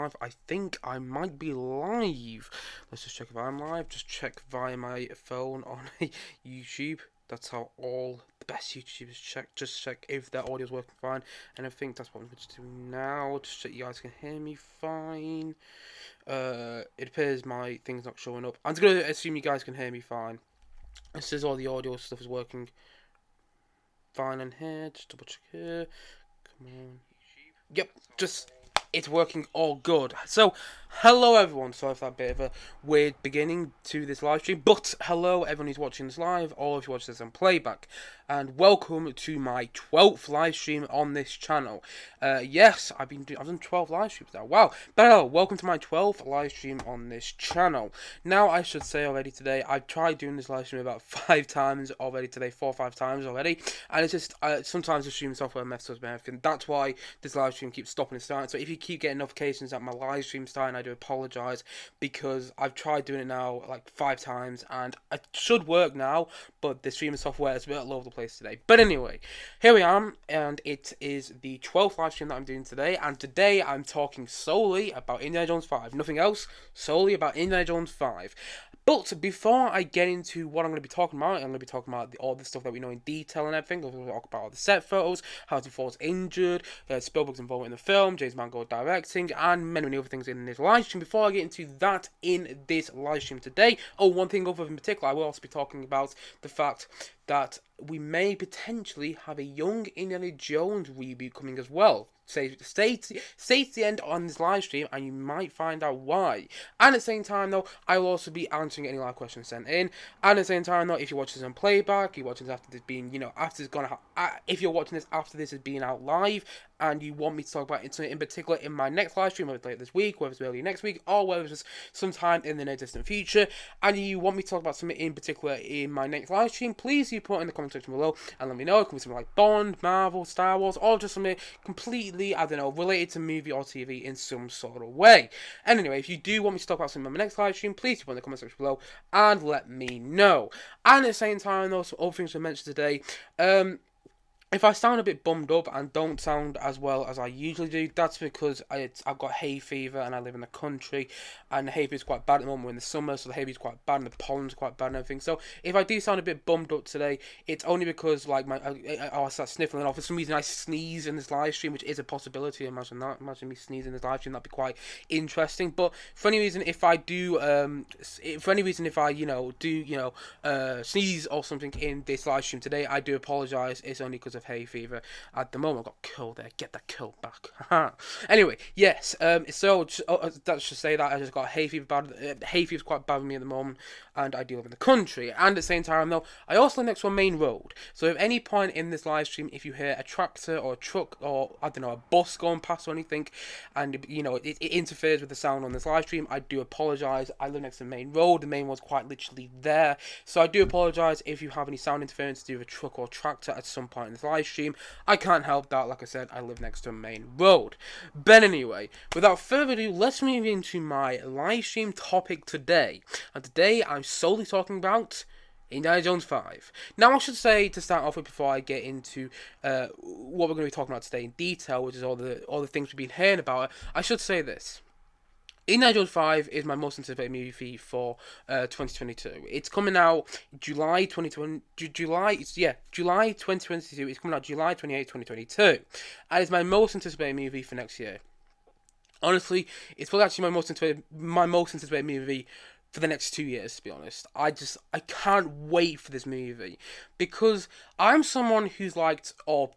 live. I think I might be live. Let's just check if I'm live. Just check via my phone on YouTube. That's how all the best YouTubers check. Just check if their audio's working fine. And I think that's what I'm going to do now. Just so you guys can hear me fine. It appears my thing's not showing up. I'm going to assume you guys can hear me fine. This is all the audio stuff is working fine in here. Just double check here. Come on. Yep, just it's working all good. So, hello everyone. Sorry for that bit of a weird beginning to this live stream, but hello everyone who's watching this live, or if you watch this on playback, and welcome to my 12th live stream on this channel. Yes, I've done 12 live streams now. Wow, but hello, welcome to my 12th live stream on this channel. Now, I should say already today, I've tried doing this live stream about 5 times already today, 4 or 5 times already, and it's just sometimes the stream software messes up and everything. That's why this live stream keeps stopping and starting. So if you keep getting notifications that my live stream's starting, I do apologise, because I've tried doing it now like 5 times and it should work now, but the streaming software is a bit all over the place today. But anyway, here we are, and it is the 12th live stream that I'm doing today, and today I'm talking solely about Indiana Jones 5, nothing else, solely about Indiana Jones 5. But before I get into what I'm going to be talking about, I'm going to be talking about all the stuff that we know in detail and everything. I'm going to talk about all the set photos, Harrison Ford's injured, Spielberg's involved in the film, James Mangold directing, and many, many other things in this live stream. Before I get into that in this live stream today, one thing over in particular, I will also be talking about the fact that we may potentially have a young Indiana Jones reboot coming as well. Stay to the end on this live stream, and you might find out why. And at the same time, though, I will also be answering any live questions sent in. And at the same time, though, if you're watching this on playback, you're watching this after this being, after it's gonna, if you're watching this after this is being out live, and you want me to talk about it in particular in my next live stream, whether it's later this week, whether it's early next week, or whether it's sometime in the near distant future, and you want me to talk about something in particular in my next live stream, please do put it in the comment section below and let me know. It can be something like Bond, Marvel, Star Wars, or just something completely, I don't know, related to movie or TV in some sort of way. And anyway, if you do want me to talk about something in my next live stream, please do put in the comment section below and let me know. And at the same time, though, some other things to mention today. If I sound a bit bummed up and don't sound as well as I usually do, that's because I've got hay fever and I live in the country, and the hay fever is quite bad at the moment. We're in the summer, so the hay fever is quite bad and the pollen's quite bad and everything. So if I do sound a bit bummed up today, it's only because like I start sniffling off. For some reason I sneeze in this live stream, which is a possibility. Imagine that. Imagine me sneezing in this live stream. That'd be quite interesting. But for any reason, if I do, sneeze or something in this live stream today, I do apologise. It's only because of hay fever at the moment. I've got cold there. Get that cold back. Anyway, yes. So that should say that I just got hay fever. Hay fever's quite bad with me at the moment, and I do live in the country. And at the same time, though, I also live next to a main road. So at any point in this live stream, if you hear a tractor or a truck or I don't know, a bus going past or anything, and it interferes with the sound on this live stream, I do apologise. I live next to the main road. The main one's quite literally there, so I do apologise if you have any sound interference to do with a truck or tractor at some point in this live stream. I can't help that. Like I said, I live next to a main road. But anyway, without further ado, let's move into my live stream topic today. And today I'm solely talking about Indiana Jones 5. Now, I should say, to start off with, before I get into what we're going to be talking about today in detail, which is all the things we've been hearing about, I should say this. Indiana Jones 5 is my most anticipated movie for 2022. It's coming out July 2020. July 2022. It's coming out July 28, 2022. And it's my most anticipated movie for next year. Honestly, it's probably actually my most anticipated movie for the next 2 years, to be honest. I can't wait for this movie, because I'm someone who's liked or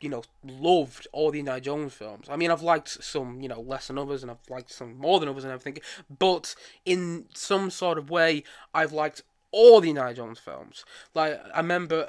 loved all the Indiana Jones films. I mean, I've liked some less than others, and I've liked some more than others and everything, but in some sort of way I've liked all the Indiana Jones films. Like, I remember,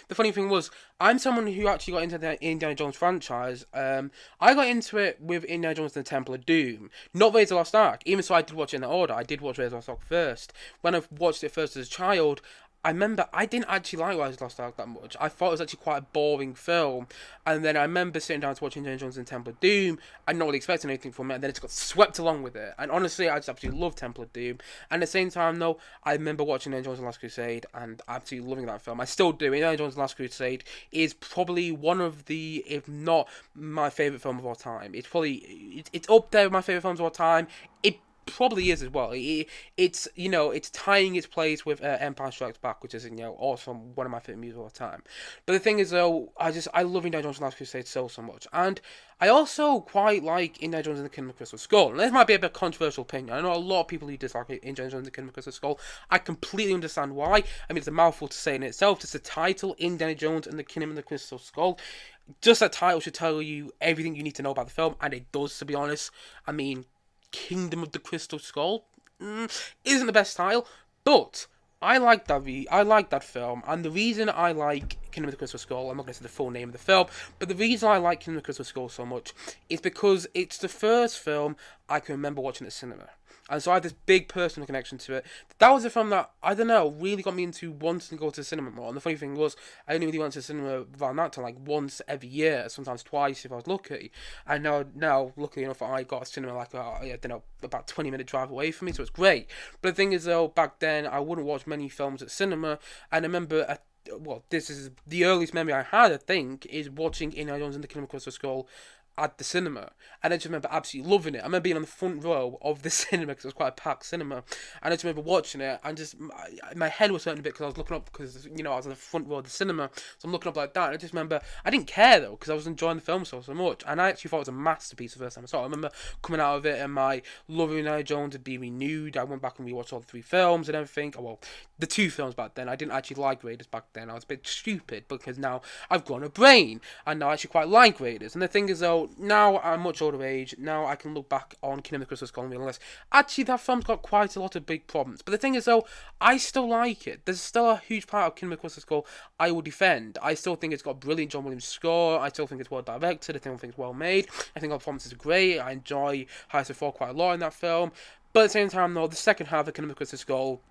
the funny thing was, I'm someone who actually got into the Indiana Jones franchise. I got into it with Indiana Jones and the Temple of Doom, not Raiders of the Lost Ark. Even so, I did watch it in that order. I did watch Raiders of the Lost Ark first. When I watched it first as a child, I remember I didn't actually like Rise of the Lost Ark that much. I thought it was actually quite a boring film. And then I remember sitting down to watch Indiana Jones and Temple of Doom and not really expecting anything from it. And then it just got swept along with it. And honestly, I just absolutely love Temple of Doom. And at the same time, though, I remember watching Indiana Jones and the Last Crusade and absolutely loving that film. I still do. Indiana Jones and the Last Crusade is probably one of the, if not my favourite film of all time. It's probably, it's up there with my favourite films of all time. It probably is as well. It's it's tying its place with Empire Strikes Back, which is also one of my favorite movies of all time. But the thing is though, I love Indiana Jones and the Last Crusade so much, and I also quite like Indiana Jones and the Kingdom of the Crystal Skull. And this might be a bit controversial opinion. I know a lot of people who dislike Indiana Jones and the Kingdom of the Crystal Skull. I completely understand why. I mean, it's a mouthful to say in itself. Just the title, Indiana Jones and the Kingdom of the Crystal Skull. Just that title should tell you everything you need to know about the film, and it does, to be honest. I mean, Kingdom of the Crystal Skull isn't the best title, but I like that film, and the reason I like Kingdom of the Crystal Skull, I'm not going to say the full name of the film, but the reason I like Kingdom of the Crystal Skull so much is because it's the first film I can remember watching at cinema. And so I have this big personal connection to it. That was a film that, I don't know, really got me into wanting to go to the cinema more. And the funny thing was, I only really went to the cinema around that time, like once every year, sometimes twice if I was lucky. And now luckily enough, I got a cinema like, about 20-minute drive away from me, so it's great. But the thing is though, back then, I wouldn't watch many films at cinema. And I remember, this is the earliest memory I had, I think, is watching Indiana Jones and the Kingdom of the Crystal Skull at the cinema, and I just remember absolutely loving it. I remember being on the front row of the cinema because it was quite a packed cinema, and I just remember watching it, and just my head was hurting a bit because I was looking up because I was on the front row of the cinema, so I'm looking up like that. And I just remember I didn't care though because I was enjoying the film so much, and I actually thought it was a masterpiece the first time I saw it. I remember coming out of it and my love of Indiana Jones had been renewed. I went back and rewatched all the 3 films and everything. Oh, well, the 2 films back then. I didn't actually like Raiders back then. I was a bit stupid because now I've grown a brain and now I actually quite like Raiders. And the thing is though, now I'm much older age, now I can look back on Kingdom of the Crystal Skull and realize, actually that film's got quite a lot of big problems. But the thing is though, I still like it. There's still a huge part of Kingdom of the Crystal Skull I will defend. I still think it's got a brilliant John Williams score. I still think it's well directed. I think it's well made. I think our performances are great. I enjoy Harrison Ford quite a lot in that film. But at the same time though, the second half of Kingdom of the Crystal Skull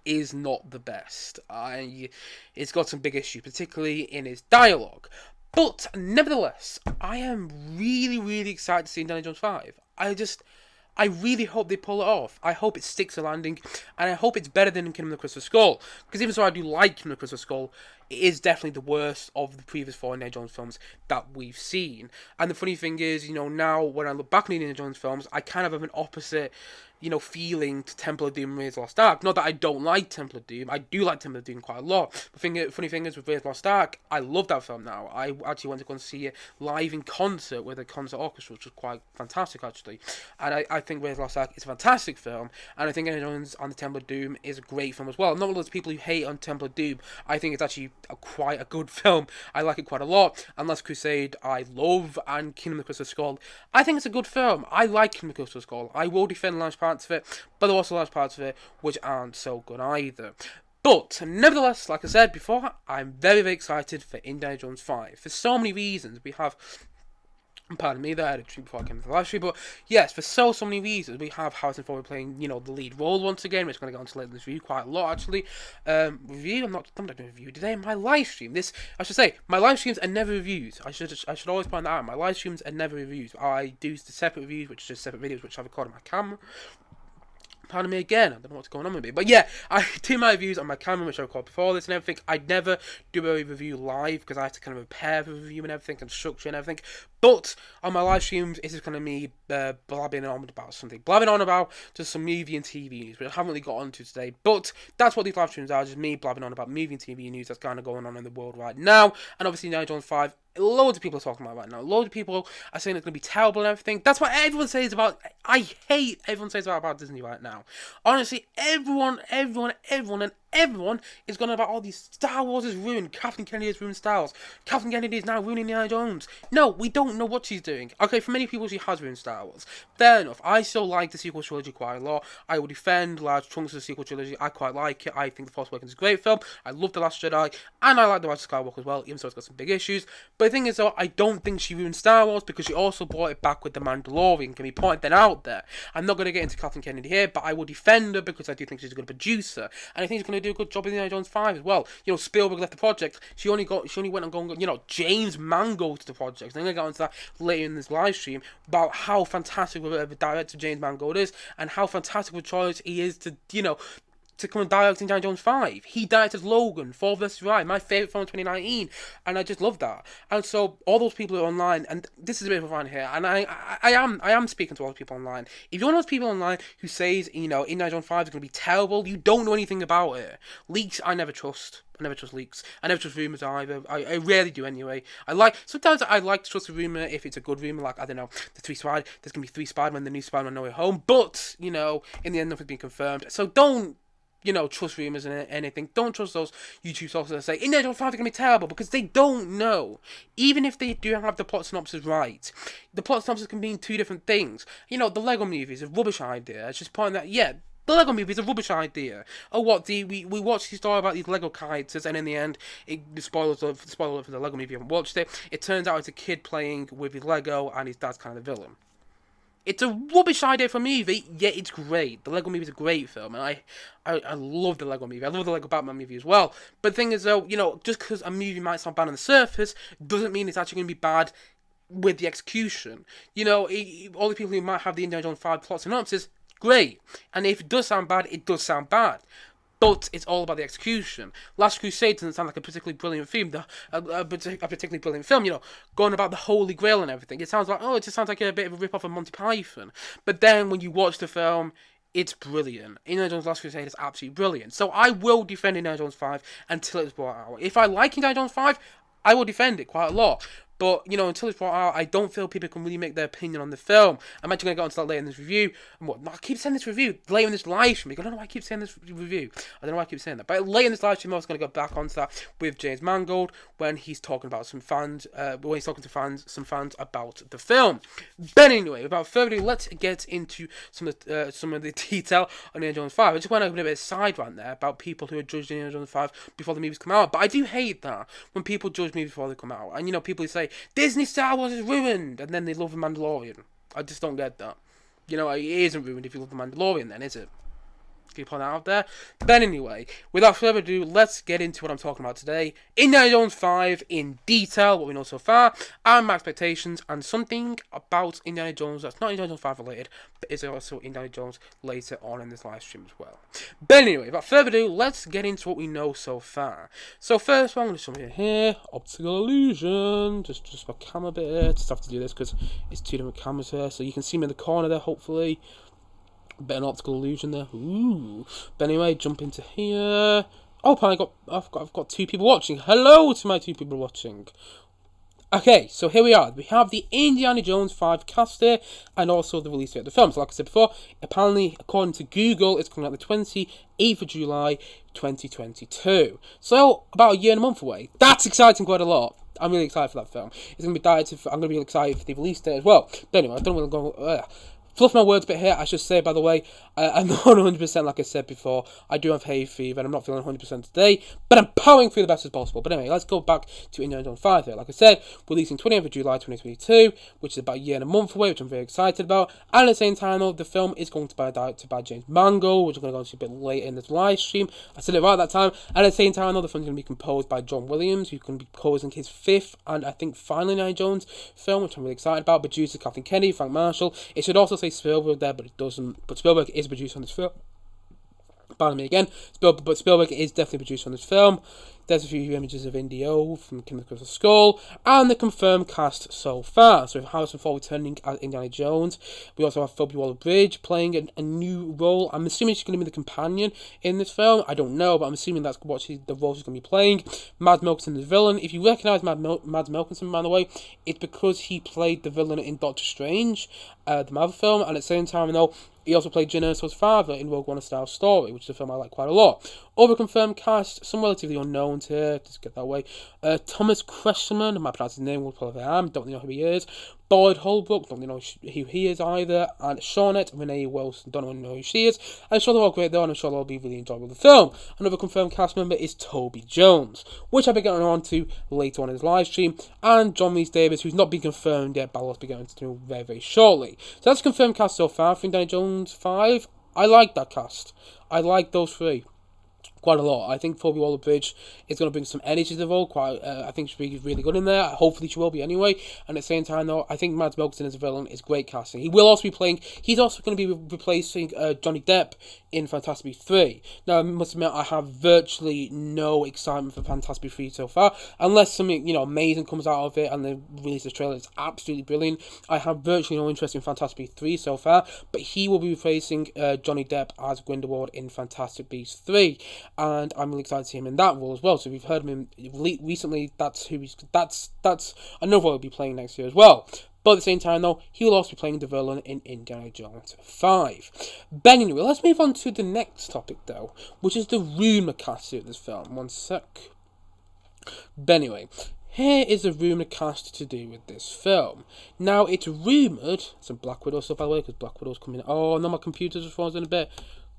is not the best. It's got some big issues, particularly in its dialogue. But nevertheless, I am really, really excited to see Indiana Jones 5. I really hope they pull it off. I hope it sticks a landing, and I hope it's better than Kingdom of the Crystal Skull. Because even though I do like Kingdom of the Crystal Skull, it is definitely the worst of the previous 4 Indiana Jones films that we've seen. And the funny thing is, now when I look back on the Indiana Jones films, I kind of have an opposite, feeling to Temple of Doom and Raiders of the Lost Ark. Not that I don't like Temple of Doom. I do like Temple of Doom quite a lot. The funny thing is, with Raiders of the Lost Ark, I love that film now. I actually went to go and see it live in concert with a concert orchestra, which was quite fantastic, actually. And I think Raiders of the Lost Ark is a fantastic film. And I think Indiana Jones and the Temple of Doom is a great film as well. Not all those people who hate on Temple of Doom. I think it's actually quite a good film. I like it quite a lot. And Last Crusade, I love. And Kingdom of the Crystal Skull, I think it's a good film. I like Kingdom of the Crystal Skull. I will defend large parts of it, but there are also large parts of it which aren't so good either. But nevertheless, like I said before, I'm very, very excited for Indiana Jones 5 for so many reasons. We have, pardon me, that I had a drink before I came to the live stream, but yes, for so many reasons. We have Harrison Ford playing, the lead role once again, which is going to go into later in this review quite a lot, actually. I'm not doing a review today. My live stream, my live streams are never reviews. I should always point that out. My live streams are never reviews. I do the separate reviews, which are just separate videos, which I record on my camera. Pardon me again, I don't know what's going on with me. But yeah, I do my reviews on my camera, which I recorded before this and everything. I never do a review live because I have to kind of prepare the review and everything and structure and everything. But on my live streams, this is kind of me blabbing on about something. Blabbing on about just some movie and TV news, which I haven't really got onto today. But that's what these live streams are, just me blabbing on about movie and TV news that's kind of going on in the world right now. And obviously, Indiana Jones 5, loads of people are talking about it right now. Loads of people are saying it's going to be terrible and everything. That's what everyone says about... I hate everyone says about Disney right now. Honestly, everyone is going about all these Star Wars is ruined. Kathleen Kennedy has ruined Star Wars. Kathleen Kennedy is now ruining Indiana Jones. No, we don't know what she's doing. Okay, for many people, she has ruined Star Wars. Fair enough. I still like the sequel trilogy quite a lot. I will defend large chunks of the sequel trilogy. I quite like it. I think The Force Awakens is a great film. I love The Last Jedi. And I like The Rise of Skywalker as well, even though it's got some big issues. But the thing is, though, I don't think she ruined Star Wars because she also brought it back with The Mandalorian. Can we point that out there? I'm not going to get into Kathleen Kennedy here, but I will defend her because I do think she's a good producer. And I think she's going to do a good job in Indiana Jones 5 as well. You know, Spielberg left the project. She only went on going, you know, James Mangold to the project. I'm going to get into that later in this live stream about how fantastic of a director James Mangold is and how fantastic of a choice he is to, you know, to come and direct Indiana Jones 5. He directed Logan, Ford vs. Ferrari, my favourite film of 2019, and I just love that. And so, all those people who are online, and this is a bit of a rant here, and I am speaking to all the people online. If you're one of those people online who says, you know, Indiana Jones 5 is going to be terrible, you don't know anything about it. Leaks, I never trust. I never trust leaks. I never trust rumours either. I rarely do anyway. Sometimes I like to trust a rumour if it's a good rumour, like, I don't know, there's going to be 3 Spider-Man, the new Spider-Man No Way Home, but, you know, in the end nothing's been confirmed. So don't, you know, trust rumours and anything. Don't trust those YouTube sources that say Indiana Jones 5 is going to be terrible, because they don't know. Even if they do have the plot synopsis right, the plot synopsis can mean 2 different things. You know, the Lego movie is a rubbish idea. It's just pointing that, yeah, the Lego movie is a rubbish idea. Oh, what, we watched the story about these Lego characters, and in the end, the spoiler for the Lego movie, if you haven't watched it, it turns out it's a kid playing with his Lego, and his dad's kind of the villain. It's a rubbish idea for a movie, yet it's great. The Lego movie is a great film, and I love the Lego movie. I love the Lego Batman movie as well. But the thing is, though, you know, just because a movie might sound bad on the surface, doesn't mean it's actually going to be bad with the execution. You know, all the people who might have the Indiana Jones 5 plot synopsis, great. And if it does sound bad, it does sound bad. But it's all about the execution. Last Crusade doesn't sound like a particularly brilliant film, a particularly brilliant film, you know, going about the Holy Grail and everything. It sounds like, it just sounds like a bit of a rip-off of Monty Python. But then when you watch the film, it's brilliant. Indiana Jones Last Crusade is absolutely brilliant. So I will defend Indiana Jones 5 until it's brought out. If I like Indiana Jones 5, I will defend it quite a lot. But, you know, until it's brought out, I don't feel people can really make their opinion on the film. I'm actually going to get onto that later in this review. And what? No, I keep saying this review later in this live stream. I don't know why I keep saying this review. I don't know why I keep saying that. But later in this live stream, I was going to go back onto that with James Mangold when he's talking about some fans, some fans about the film. But anyway, without further ado, let's get into some of the detail on Indiana Jones 5. I just went over a bit of a side rant there about people who are judging Indiana Jones 5 before the movies come out. But I do hate that when people judge movies before they come out. And, you know, people who say, Disney Star Wars is ruined, and then they love The Mandalorian. I just don't get that. You know, it isn't ruined if you love The Mandalorian then, is it? Keep on out there. But anyway, without further ado, let's get into what I'm talking about today. Indiana Jones 5 in detail, what we know so far, and my expectations, and something about Indiana Jones that's not Indiana Jones 5 related, but is also Indiana Jones later on in this live stream as well. But anyway, without further ado, let's get into what we know so far. So first one, I'm going to show you here, optical illusion, just my camera bit here, just have to do this because it's 2 different cameras here, so you can see me in the corner there, hopefully. Bit of an optical illusion there. Ooh. But anyway, jump into here. Oh, I've got 2 people watching. Hello to my 2 people watching. Okay, so here we are. We have the Indiana Jones 5 cast here, and also the release date of the film. So like I said before, apparently, according to Google, it's coming out the 28th of July, 2022. So, about a year and a month away. That's exciting quite a lot. I'm really excited for that film. It's going to be I'm going to be excited for the release date as well. But anyway, I don't want to go... Fluff my words a bit here, I should say, by the way, I'm not 100% like I said before. I do have hay fever and I'm not feeling 100% today, but I'm powering through the best as possible. But anyway, let's go back to Indiana Jones 5 here. Like I said, releasing 28th of July 2022, which is about a year and a month away, which I'm very excited about. And at the same time, though, the film is going to be directed by James Mangold, which I'm going to go into a bit later in this live stream. I said it right at that time. And at the same time, though, the film's going to be composed by John Williams, who's going to be composing his 5th and I think final Indiana Jones film, which I'm really excited about. Producers Kathleen Kennedy, Frank Marshall. It should also say Spielberg there, but it doesn't. But Spielberg is a producer on this film. Pardon me again. But Spielberg is definitely a producer on this film. There's a few images of Indio from Kingdom of the Crystal Skull, and the confirmed cast so far. So we have Harrison Ford returning as Indiana Jones. We also have Phoebe Waller-Bridge playing a new role. I'm assuming she's going to be the companion in this film. I don't know, but I'm assuming that's what the role she's going to be playing. Mads Mikkelsen, the villain. If you recognise Mads Mikkelsen, by the way, it's because he played the villain in Doctor Strange, the Marvel film, and at the same time, though, he also played Jyn Erso's father in Rogue One: A Star Story, which is a film I like quite a lot. Other confirmed cast, some relatively unknowns here, just get that way. Thomas Kretschmann, I might pronounce his name, probably am, don't know who he is. Boyd Holbrook, don't know who he is either. And Shawnette Renee Wilson, don't know who she is. I'm sure they're all great though, and I'm sure they'll be really enjoyable with the film. Another confirmed cast member is Toby Jones, which I'll be getting on to later on in this live stream. And John Rhys Davies, who's not been confirmed yet, but I'll be getting to very, very shortly. So that's confirmed cast so far for Indiana Jones 5. I like that cast. I like those 3. quite a lot. I think Phoebe Waller-Bridge is going to bring some energy to the role. I think she'll be really good in there. Hopefully she will be anyway. And at the same time, though, I think Mads Mikkelsen as a villain is great casting. He will also be playing. He's also going to be replacing Johnny Depp in Fantastic Beasts 3. Now, I must admit, I have virtually no excitement for Fantastic Beasts 3 so far, unless something amazing comes out of it and they release the trailer. It's absolutely brilliant. I have virtually no interest in Fantastic Beasts 3 so far, but he will be replacing Johnny Depp as Grindelwald in Fantastic Beasts 3, and I'm really excited to see him in that role as well. So we've heard him recently. That's another role he'll be playing next year as well. But at the same time, though, he will also be playing the villain in Indiana Jones 5. But anyway, let's move on to the next topic, though, which is the rumour cast of this film. One sec. But anyway, here is the rumour cast to do with this film. Now, it's rumoured, some Black Widow stuff, by the way, because Black Widow's coming in. Oh, no, my computer's frozen a bit.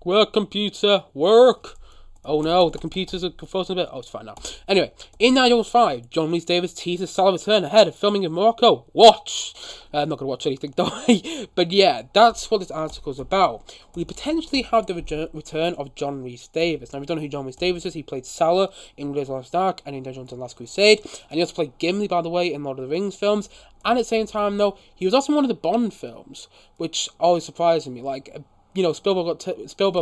Work, computer, work! Oh no, the computers are frozen a bit. Oh, it's fine now. Anyway, in Indiana Jones 5, John Rhys-Davies teases Sallah return ahead of filming in Morocco. Watch! I'm not going to watch anything, don't I? But yeah, that's what this article's about. We potentially have the return of John Rhys-Davies. Now, we don't know who John Rhys-Davies is. He played Sallah in Raiders of the Lost Ark and Indiana Jones and the Last Crusade. And he also played Gimli, by the way, in Lord of the Rings films. And at the same time, though, he was also in one of the Bond films, which always surprises me. Like, Spielberg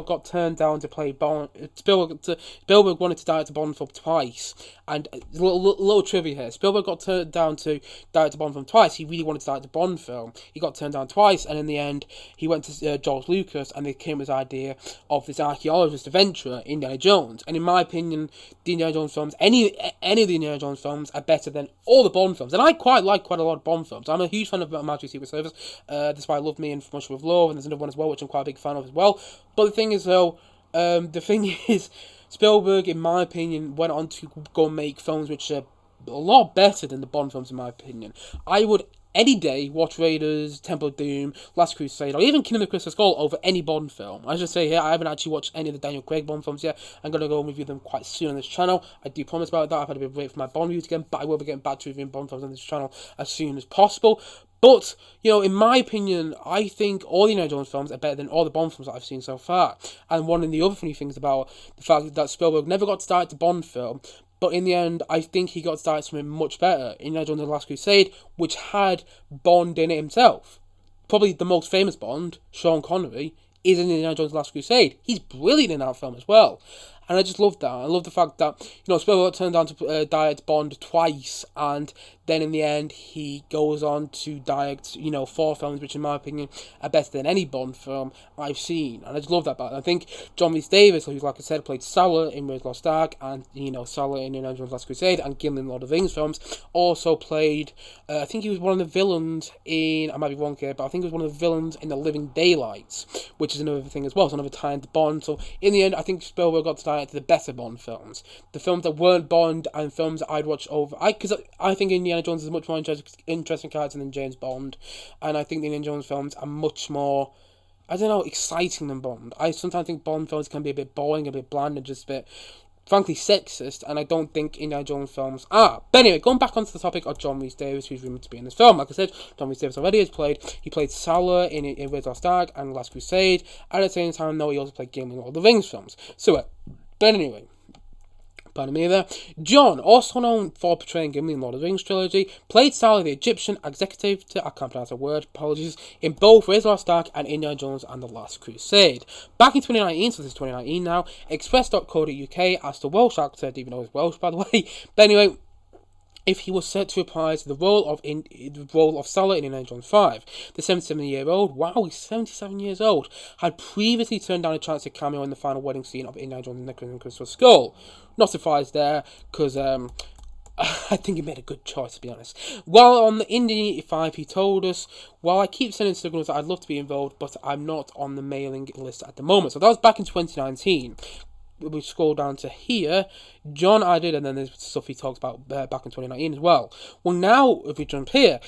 got turned down to play Bond. Spielberg wanted to direct a Bond film twice, and a little trivia here: Spielberg got turned down to direct a Bond film twice. He really wanted to direct a Bond film. He got turned down twice, and in the end, he went to George Lucas, and they came with this idea of this archaeologist adventurer, Indiana Jones. And in my opinion, the Indiana Jones films, any of the Indiana Jones films, are better than all the Bond films. And I quite like quite a lot of Bond films. I'm a huge fan of Majesty's Secret Service. That's why I Love Me and From Russia with Love, and there's another one as well, which I'm quite a big fan of as well. But the thing is, though, Spielberg, in my opinion, went on to go make films which are a lot better than the Bond films, in my opinion. I would any day watch Raiders, Temple of Doom, Last Crusade, or even Kingdom of the Crystal Skull over any Bond film. I should say here, I haven't actually watched any of the Daniel Craig Bond films yet. I'm going to go and review them quite soon on this channel. I do promise about that. I've had a bit of a break for my Bond reviews again, but I will be getting back to reviewing Bond films on this channel as soon as possible. But, in my opinion, I think all the Indiana Jones films are better than all the Bond films that I've seen so far. And one of the other funny things about the fact that Spielberg never got to direct a Bond film, but in the end, I think he got to direct something much better. Indiana Jones and the Last Crusade, which had Bond in it himself. Probably the most famous Bond, Sean Connery, is in Indiana Jones and the Last Crusade. He's brilliant in that film as well. And I just love that. I love the fact that, Spielberg turned down to direct Bond twice, and then in the end, he goes on to direct, 4 films, which in my opinion are better than any Bond film I've seen. And I just love that about it. I think John Rhys-Davies, who, like I said, played Sallah in Raiders of the Lost Ark, and, Sallah in Indiana Jones Last Crusade, and Gimli in Lord of the Rings films, also played, I think he was one of the villains in, I might be wrong here, but I think he was one of the villains in The Living Daylights, which is another thing as well, so another tie into Bond. So in the end, I think Spielberg got to direct the better Bond films. The films that weren't Bond and films that I'd watch over. Because I think Indiana Jones is a much more interesting character than James Bond. And I think the Indiana Jones films are much more, exciting than Bond. I sometimes think Bond films can be a bit boring, a bit bland, and just a bit, frankly, sexist. And I don't think Indiana Jones films are. But anyway, going back onto the topic of John Rhys-Davies, who's rumoured to be in this film. Like I said, John Rhys-Davies already he played Sallah in Raiders of the Lost Ark and Last Crusade. And at the same time, he also played Gimli in Lord of the Rings films. So, but anyway, pardon me there. John, also known for portraying Gimli in Lord of the Rings trilogy, played Sallah the Egyptian executive, I can't pronounce a word, apologies, in both Raiders of the Lost Ark and Indiana Jones and the Last Crusade. Back in 2019, so this is 2019 now, Express.co.uk asked the Welsh actor, I didn't even know he was Welsh, by the way, but anyway, if he was set to reprise the role of Sallah in Indiana Jones 5. The 77-year-old, wow, he's 77 years old, had previously turned down a chance to cameo in the final wedding scene of Indiana Jones and the Crystal Skull. Not surprised there, because I think he made a good choice, to be honest. While on the Indy 5, he told us, "While I keep sending signals that I'd love to be involved, but I'm not on the mailing list at the moment." So that was back in 2019. We scroll down to here, John added, and then there's stuff he talks about back in 2019 as well. Well, now if we jump here,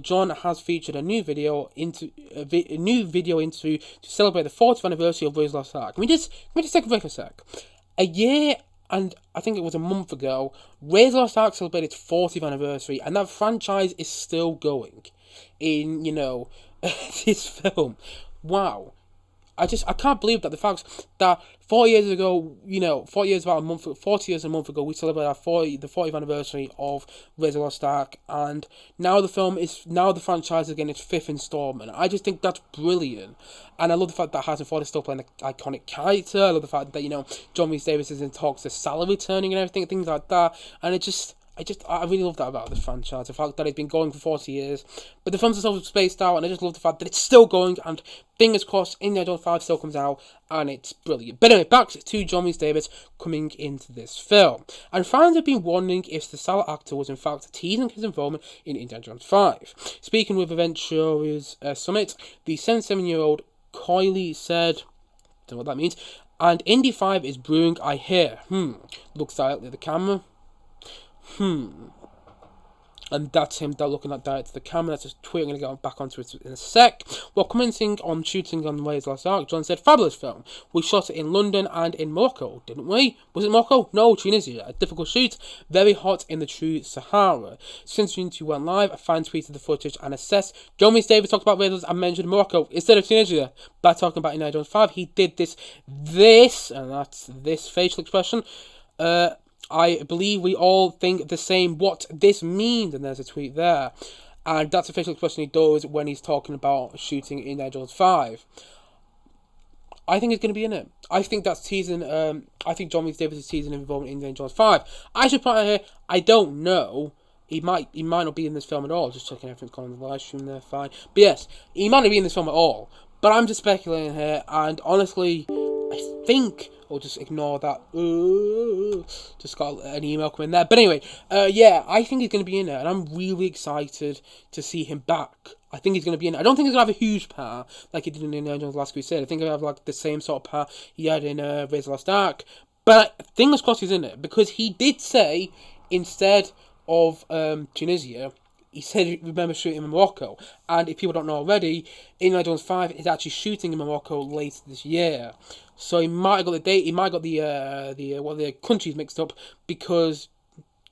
John has featured a new video into to celebrate the 40th anniversary of Raiders of the Lost Ark. Can we just take a break for a sec? A year and I think it was a month ago, Raiders of the Lost Ark celebrated its 40th anniversary, and that franchise is still going in this film. Wow. I can't believe that the fact that 40 years ago, 40 years a month ago, we celebrated the 40th anniversary of Raiders of the Lost Ark, and now the franchise is getting its 5th installment. I just think that's brilliant, and I love the fact that Harrison Ford is still playing the iconic character. I love the fact that John Rhys Davies is in talks to salary returning and everything, things like that, and I really love that about this franchise, the fact that it's been going for 40 years, but the films are so spaced out, and I just love the fact that it's still going, and fingers crossed, Indiana Jones 5 still comes out, and it's brilliant. But anyway, back to John Rhys Davies coming into this film. And fans have been wondering if the Salah actor was in fact teasing his involvement in Indiana Jones 5. Speaking with Adventurers Summit, the 77-year-old Coyley said, don't know what that means, and Indy 5 is brewing, I hear. Looks directly at the camera. And that's him looking at direct to the camera. That's a tweet. I'm going to get back onto it in a sec. While commenting on shooting on Raiders of the Lost Ark, John said, fabulous film. We shot it in London and in Morocco, didn't we? Was it Morocco? No, Tunisia. A difficult shoot. Very hot in the true Sahara. Since Unity went live, a fan tweeted the footage and assessed. John Rhys Davies talked about Raiders and mentioned Morocco instead of Tunisia. By talking about Indiana Jones 5, he did this, and that's this facial expression. I believe we all think the same what this means, and there's a tweet there. And that's a facial expression he does when he's talking about shooting Indiana Jones 5. I think he's going to be in it. I think that's teasing, I think John Rhys Davies is teasing involvement in Indiana Jones 5. I should put out here, I don't know. He might not be in this film at all. Just checking everything's going on the live stream there, fine. But yes, he might not be in this film at all. But I'm just speculating here, and honestly, I think I'll just ignore that. Just got an email coming there. But anyway, yeah, I think he's going to be in there, and I'm really excited to see him back. I think he's going to be in it. I don't think he's going to have a huge part like he did in Indiana Jones Last Crusade. I think he'll have like the same sort of part he had in Raiders of the Lost Ark. But fingers crossed he's in it, because he did say, instead of Tunisia, he said, remember shooting in Morocco. And if people don't know already, Indiana Jones 5 is actually shooting in Morocco later this year. So he might have got the date, he might have got the countries mixed up, because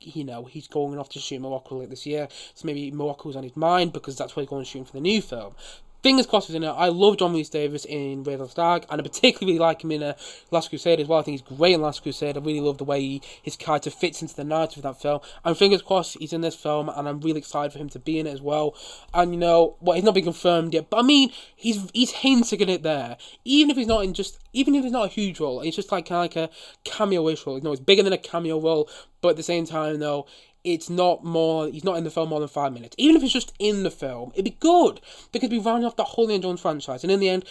he's going off to shoot Morocco later this year. So maybe Morocco's on his mind, because that's where he's going to shoot for the new film. Fingers crossed he's in it. I love John Rhys Davies in Raiders of the Ark, and I particularly like him in Last Crusade as well. I think he's great in Last Crusade. I really love the way his character fits into the narrative of that film. And fingers crossed he's in this film, and I'm really excited for him to be in it as well. And he's not been confirmed yet, but I mean, he's hinting at it there. Even if he's not a huge role, it's just kind of like a cameo-ish role. It's bigger than a cameo role, but at the same time, though, he's not in the film more than 5 minutes. Even if it's just in the film, it'd be good, because we're rounding off the whole Indiana Jones franchise. And in the end,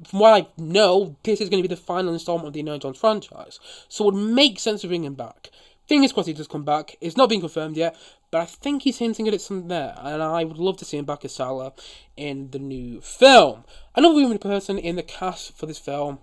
from what I know, this is going to be the final installment of the Indiana Jones franchise. So it would make sense to bring him back. Fingers crossed he does come back. It's not been confirmed yet, but I think he's hinting at it something there. And I would love to see him back as Salah in the new film. Another woman person in the cast for this film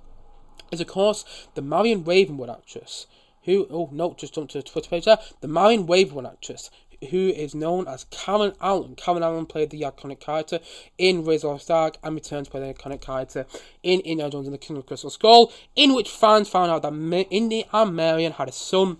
is, of course, the Marion Ravenwood actress. Just jumped to the Twitter page there. The Marion Ravenwood actress, who is known as Karen Allen. Karen Allen played the iconic character in Raiders of the Lost Ark, and returned to play the iconic character in Indiana Jones and the Kingdom of the Crystal Skull, in which fans found out that Indy and Marion had a son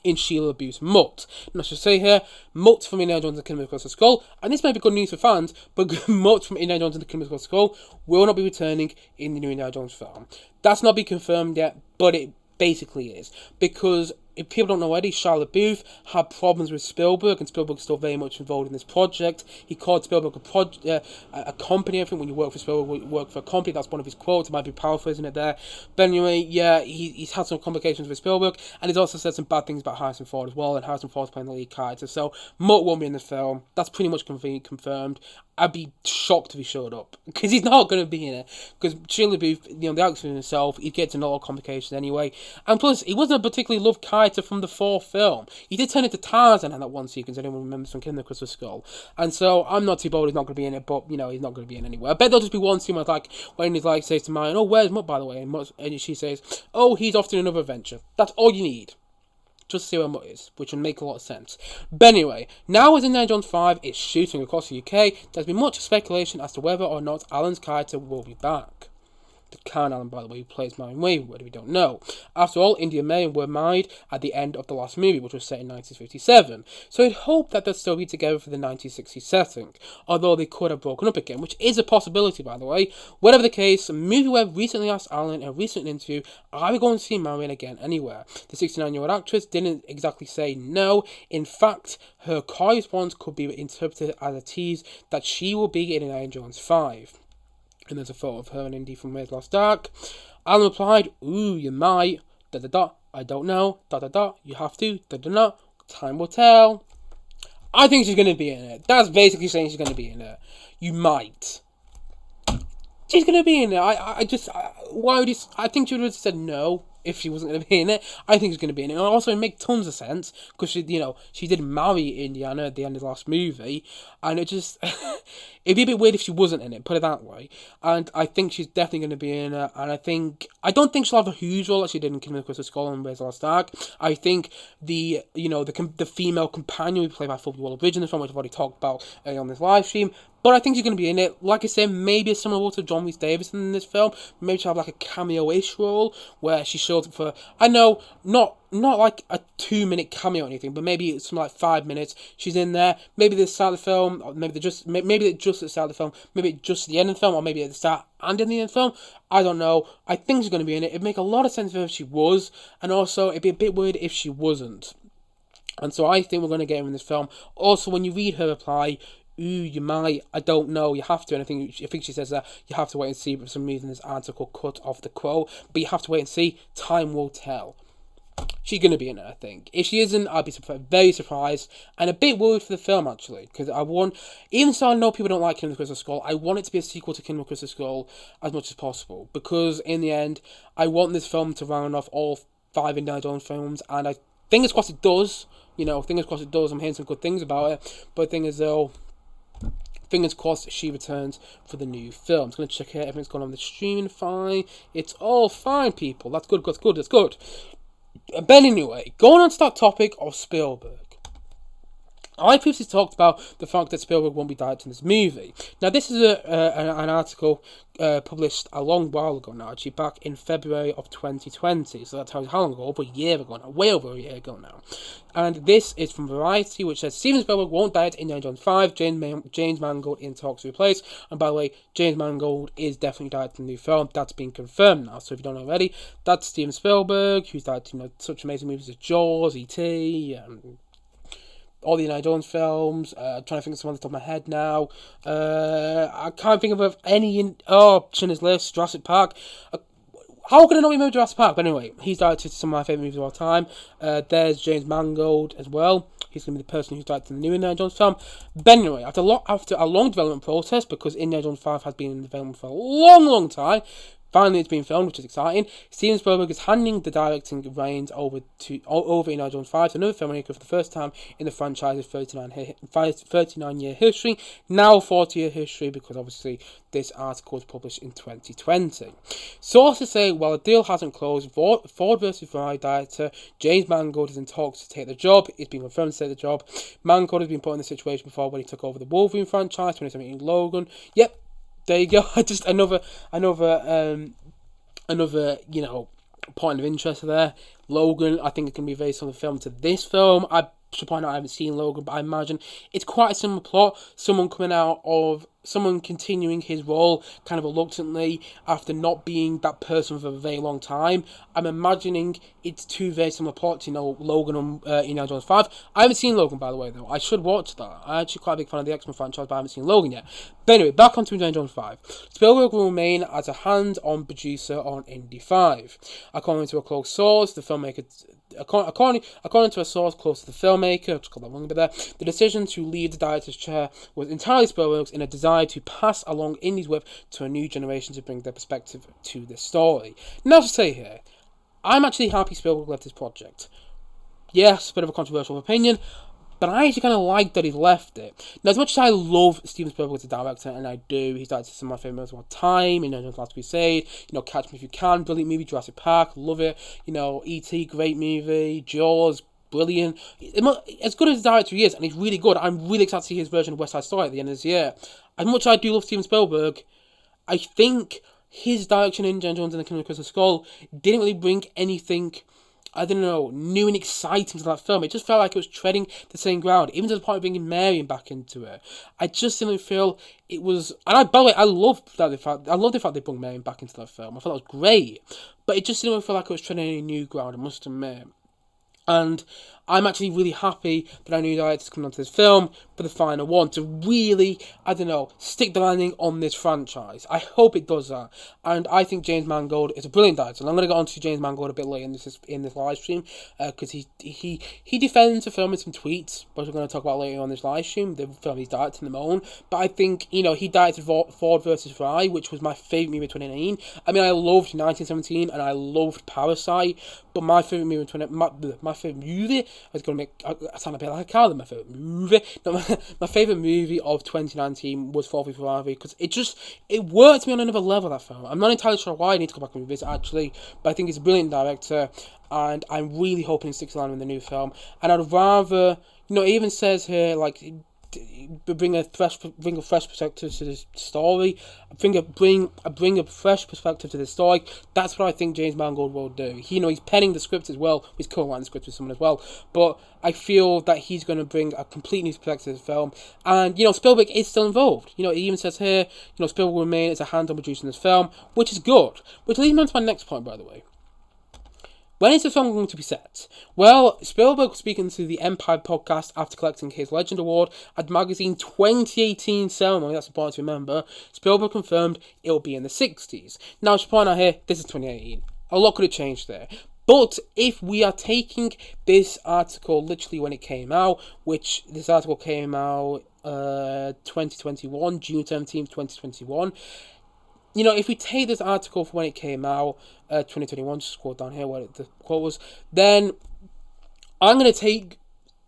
in Sheila LaBeouf's Mutt. And I should say here, Mutt from Indiana Jones and the Kingdom of the Crystal Skull, and this may be good news for fans, but Mutt from Indiana Jones and the Kingdom of the Crystal Skull will not be returning in the new Indiana Jones film. That's not been confirmed yet, but it basically is, because if people don't know already, Shia LaBeouf had problems with Spielberg, and Spielberg's still very much involved in this project. He called Spielberg a company. I think when you work for Spielberg, you work for a company. That's one of his quotes. I might be paraphrasing it there. But anyway, yeah, he's had some complications with Spielberg, and he's also said some bad things about Harrison Ford as well, and Harrison Ford's playing the lead character. So Mutt won't be in the film. That's pretty much confirmed. I'd be shocked if he showed up, because he's not going to be in it. Because Shia LaBeouf, the actor himself, he gets in a lot of complications anyway. And plus, he wasn't a particularly loved character from the 4th film. He did turn into Tarzan in that one sequence, anyone remembers from Kingdom of the Crystal Skull. And so, I'm not too bothered he's not going to be in it, but, he's not going to be in anywhere. I bet there'll just be one scene where, when he's says to Marion, where's Mutt, by the way? And she says, he's off to another adventure. That's all you need. Just to see where Mutt is, which would make a lot of sense. But anyway, now as Indiana Jones 5 is shooting across the UK, there's been much speculation as to whether or not Alan's character will be back. Karen Allen, by the way, who plays Marion Wayward, we don't know. After all, India May were married at the end of the last movie, which was set in 1957. So I'd hope that they'd still be together for the 1960s setting, although they could have broken up again, which is a possibility, by the way. Whatever the case, Movie Web recently asked Allen in a recent interview, are we going to see Marion again anywhere? The 69-year-old actress didn't exactly say no. In fact, her correspondence could be interpreted as a tease that she will be in Indiana Jones 5. And there's a photo of her and Indy from Raiders of the Lost Ark. Alan replied, ooh, you might, da-da-da, I don't know, da-da-da, you have to, da-da-da, time will tell. I think she's going to be in it. That's basically saying she's going to be in it. You might. She's going to be in it. I think she would have said no if she wasn't going to be in it. I think she's going to be in it. And also, it makes tons of sense, because she did marry Indiana at the end of the last movie, and it just, it'd be a bit weird if she wasn't in it, put it that way. And I think she's definitely going to be in it, and I don't think she'll have a huge role like she did in Kingdom of the Crystal Skull and Raiders of the Lost Ark. I think the female companion we play by Phoebe Waller-Bridge in the film, which I've already talked about on this live stream, but I think she's going to be in it. Like I said, maybe a similar role to John Rhys Davidson in this film. Maybe she'll have like a cameo-ish role where she shows up for, I know, not like a 2-minute cameo or anything, but maybe it's something like 5 minutes. She's in there. Maybe the start of the film, or maybe just at the start of the film, maybe just at the end of the film, or maybe at the start and in the end of the film. I don't know. I think she's going to be in it. It'd make a lot of sense if she was, and also it'd be a bit weird if she wasn't. And so I think we're going to get her in this film. Also, when you read her reply, ooh, you might, I don't know, you have to, and I think she says that you have to wait and see, but for some reason this article cut off the quote, but you have to wait and see, time will tell. She's going to be in it, I think. If she isn't, I'd be very surprised, and a bit worried for the film, actually, because even so I know people don't like Kingdom of the Crystal Skull, I want it to be a sequel to Kingdom of the Crystal Skull as much as possible, because in the end, I want this film to round off all 5 Indiana Jones films, and I fingers crossed it does, fingers crossed it does, I'm hearing some good things about it, but the thing is, though, fingers crossed she returns for the new film. I'm just going to check here. Everything's going on the streaming fine. It's all fine, people. That's good. But anyway, going on to that topic of Spielberg. I previously talked about the fact that Spielberg won't be directing this movie. Now, this is an article published a long while ago now, actually back in February of 2020. So that tells you how long ago, over a year ago now, way over a year ago now. And this is from Variety, which says Steven Spielberg won't direct Indiana Jones 5. James Mangold in talks to replace. And by the way, James Mangold is definitely directing the new film. That's been confirmed now. So if you don't know already, that's Steven Spielberg, who's directed such amazing movies as Jaws, E.T., all the Indiana Jones films. Trying to think of some on the top of my head now. I can't think of any in Schindler's List, Jurassic Park. How could I not remember Jurassic Park? But anyway, he's directed some of my favourite movies of all time. There's James Mangold as well. He's going to be the person who's directed the new Indiana Jones film. But anyway, after a long development process, because Indiana Jones 5 has been in development for a long time, finally, it's been filmed, which is exciting. Steven Spielberg is handing the directing reins over Indiana Jones 5 to another filmmaker for the first time in the franchise's 39-year history. Now 40-year history, because obviously this article was published in 2020. Sources say, while the deal hasn't closed, Ford vs. Ferrari director James Mangold is in talks to take the job. It's been confirmed to take the job. Mangold has been put in this situation before when he took over the Wolverine franchise, 2017 Logan. Yep. There you go. Just another point of interest there. Logan, I think it can be very similar film to this film. I should point out I haven't seen Logan, but I imagine it's quite a similar plot. Someone continuing his role kind of reluctantly after not being that person for a very long time. I'm imagining it's two very similar plots, Logan and Indiana Jones 5. I haven't seen Logan, by the way, though. I should watch that. I'm actually quite a big fan of the X-Men franchise, but I haven't seen Logan yet. But anyway, back onto Indiana Jones 5. Spielberg will remain as a hands-on producer on Indy 5. According to a close source, the filmmaker... According to a source close to the filmmaker, I've just got that wrong bit there, the decision to leave the director's chair was entirely Spielberg's in a desire to pass along Indy's whip to a new generation to bring their perspective to this story. Now to say here, I'm actually happy Spielberg left this project. Yes, a bit of a controversial opinion, but I actually kind of like that he left it. Now, as much as I love Steven Spielberg as a director, and I do, he's directed some of my favourite movies of all time, Last Crusade, Catch Me If You Can, brilliant movie, Jurassic Park, love it, E.T., great movie, Jaws, brilliant. As good as a director he is, and he's really good, I'm really excited to see his version of West Side Story at the end of this year. As much as I do love Steven Spielberg, I think his direction in Indiana Jones and the Kingdom of the Crystal Skull didn't really bring anything, I don't know, new and exciting to that film. It just felt like it was treading the same ground, even to the point of bringing Marion back into it. I just didn't feel it was. And by the way, I love the fact they brought Marion back into that film. I thought that was great, but it just didn't feel like it was treading any new ground, I must admit. And I'm actually really happy that our new director's coming onto this film for the final one to really, I don't know, stick the landing on this franchise. I hope it does that. And I think James Mangold is a brilliant director. And I'm going to get on to James Mangold a bit later in this live stream, because he defends the film in some tweets, which we're going to talk about later on this live stream, the film he's directed in the own. But I think, he directed Ford vs. Ferrari, which was my favourite movie of 2019. I mean, I loved 1917 and I loved Parasite, but my favourite movie of my favourite movie, I was going to make, I sound a bit like a cow, my favourite movie. No, my favourite movie of 2019 was Ford vs. Ferrari, because it worked me on another level, that film. I'm not entirely sure why. I need to go back and revisit actually, but I think he's a brilliant director, and I'm really hoping he sticks around in the new film. And I'd rather, it even says here, like, bring a fresh perspective to the story. Bring a fresh perspective to the story. That's what I think James Mangold will do. He's penning the script as well. He's co-writing the script with someone as well. But I feel that he's going to bring a complete new perspective to the film. And Spielberg is still involved. It even says here, Spielberg will remain as a hands-on producer in this film, which is good. Which leads me on to my next point, by the way. When is the film going to be set? Well, Spielberg was speaking to the Empire podcast after collecting his Legend Award at the magazine 2018 ceremony. That's important to remember. Spielberg confirmed it will be in the 60s. Now, just point out here, this is 2018. A lot could have changed there. But if we are taking this article literally when it came out, which this article came out 2021, June 17th, 2021, if we take this article from when it came out, 2021, just scroll down here where the quote was, then I'm going to take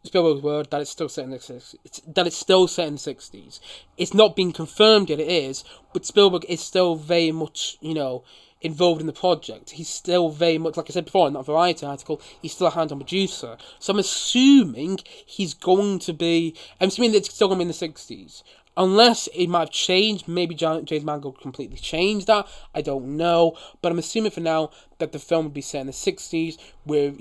Spielberg's word that it's still set in the 60s. It's not been confirmed yet, it is, but Spielberg is still very much, involved in the project. He's still very much, like I said before in that Variety article, he's still a hands-on producer. So I'm assuming that it's still going to be in the 60s. Unless it might have changed, maybe James Mangold completely changed that, I don't know, but I'm assuming for now that the film would be set in the 60s, with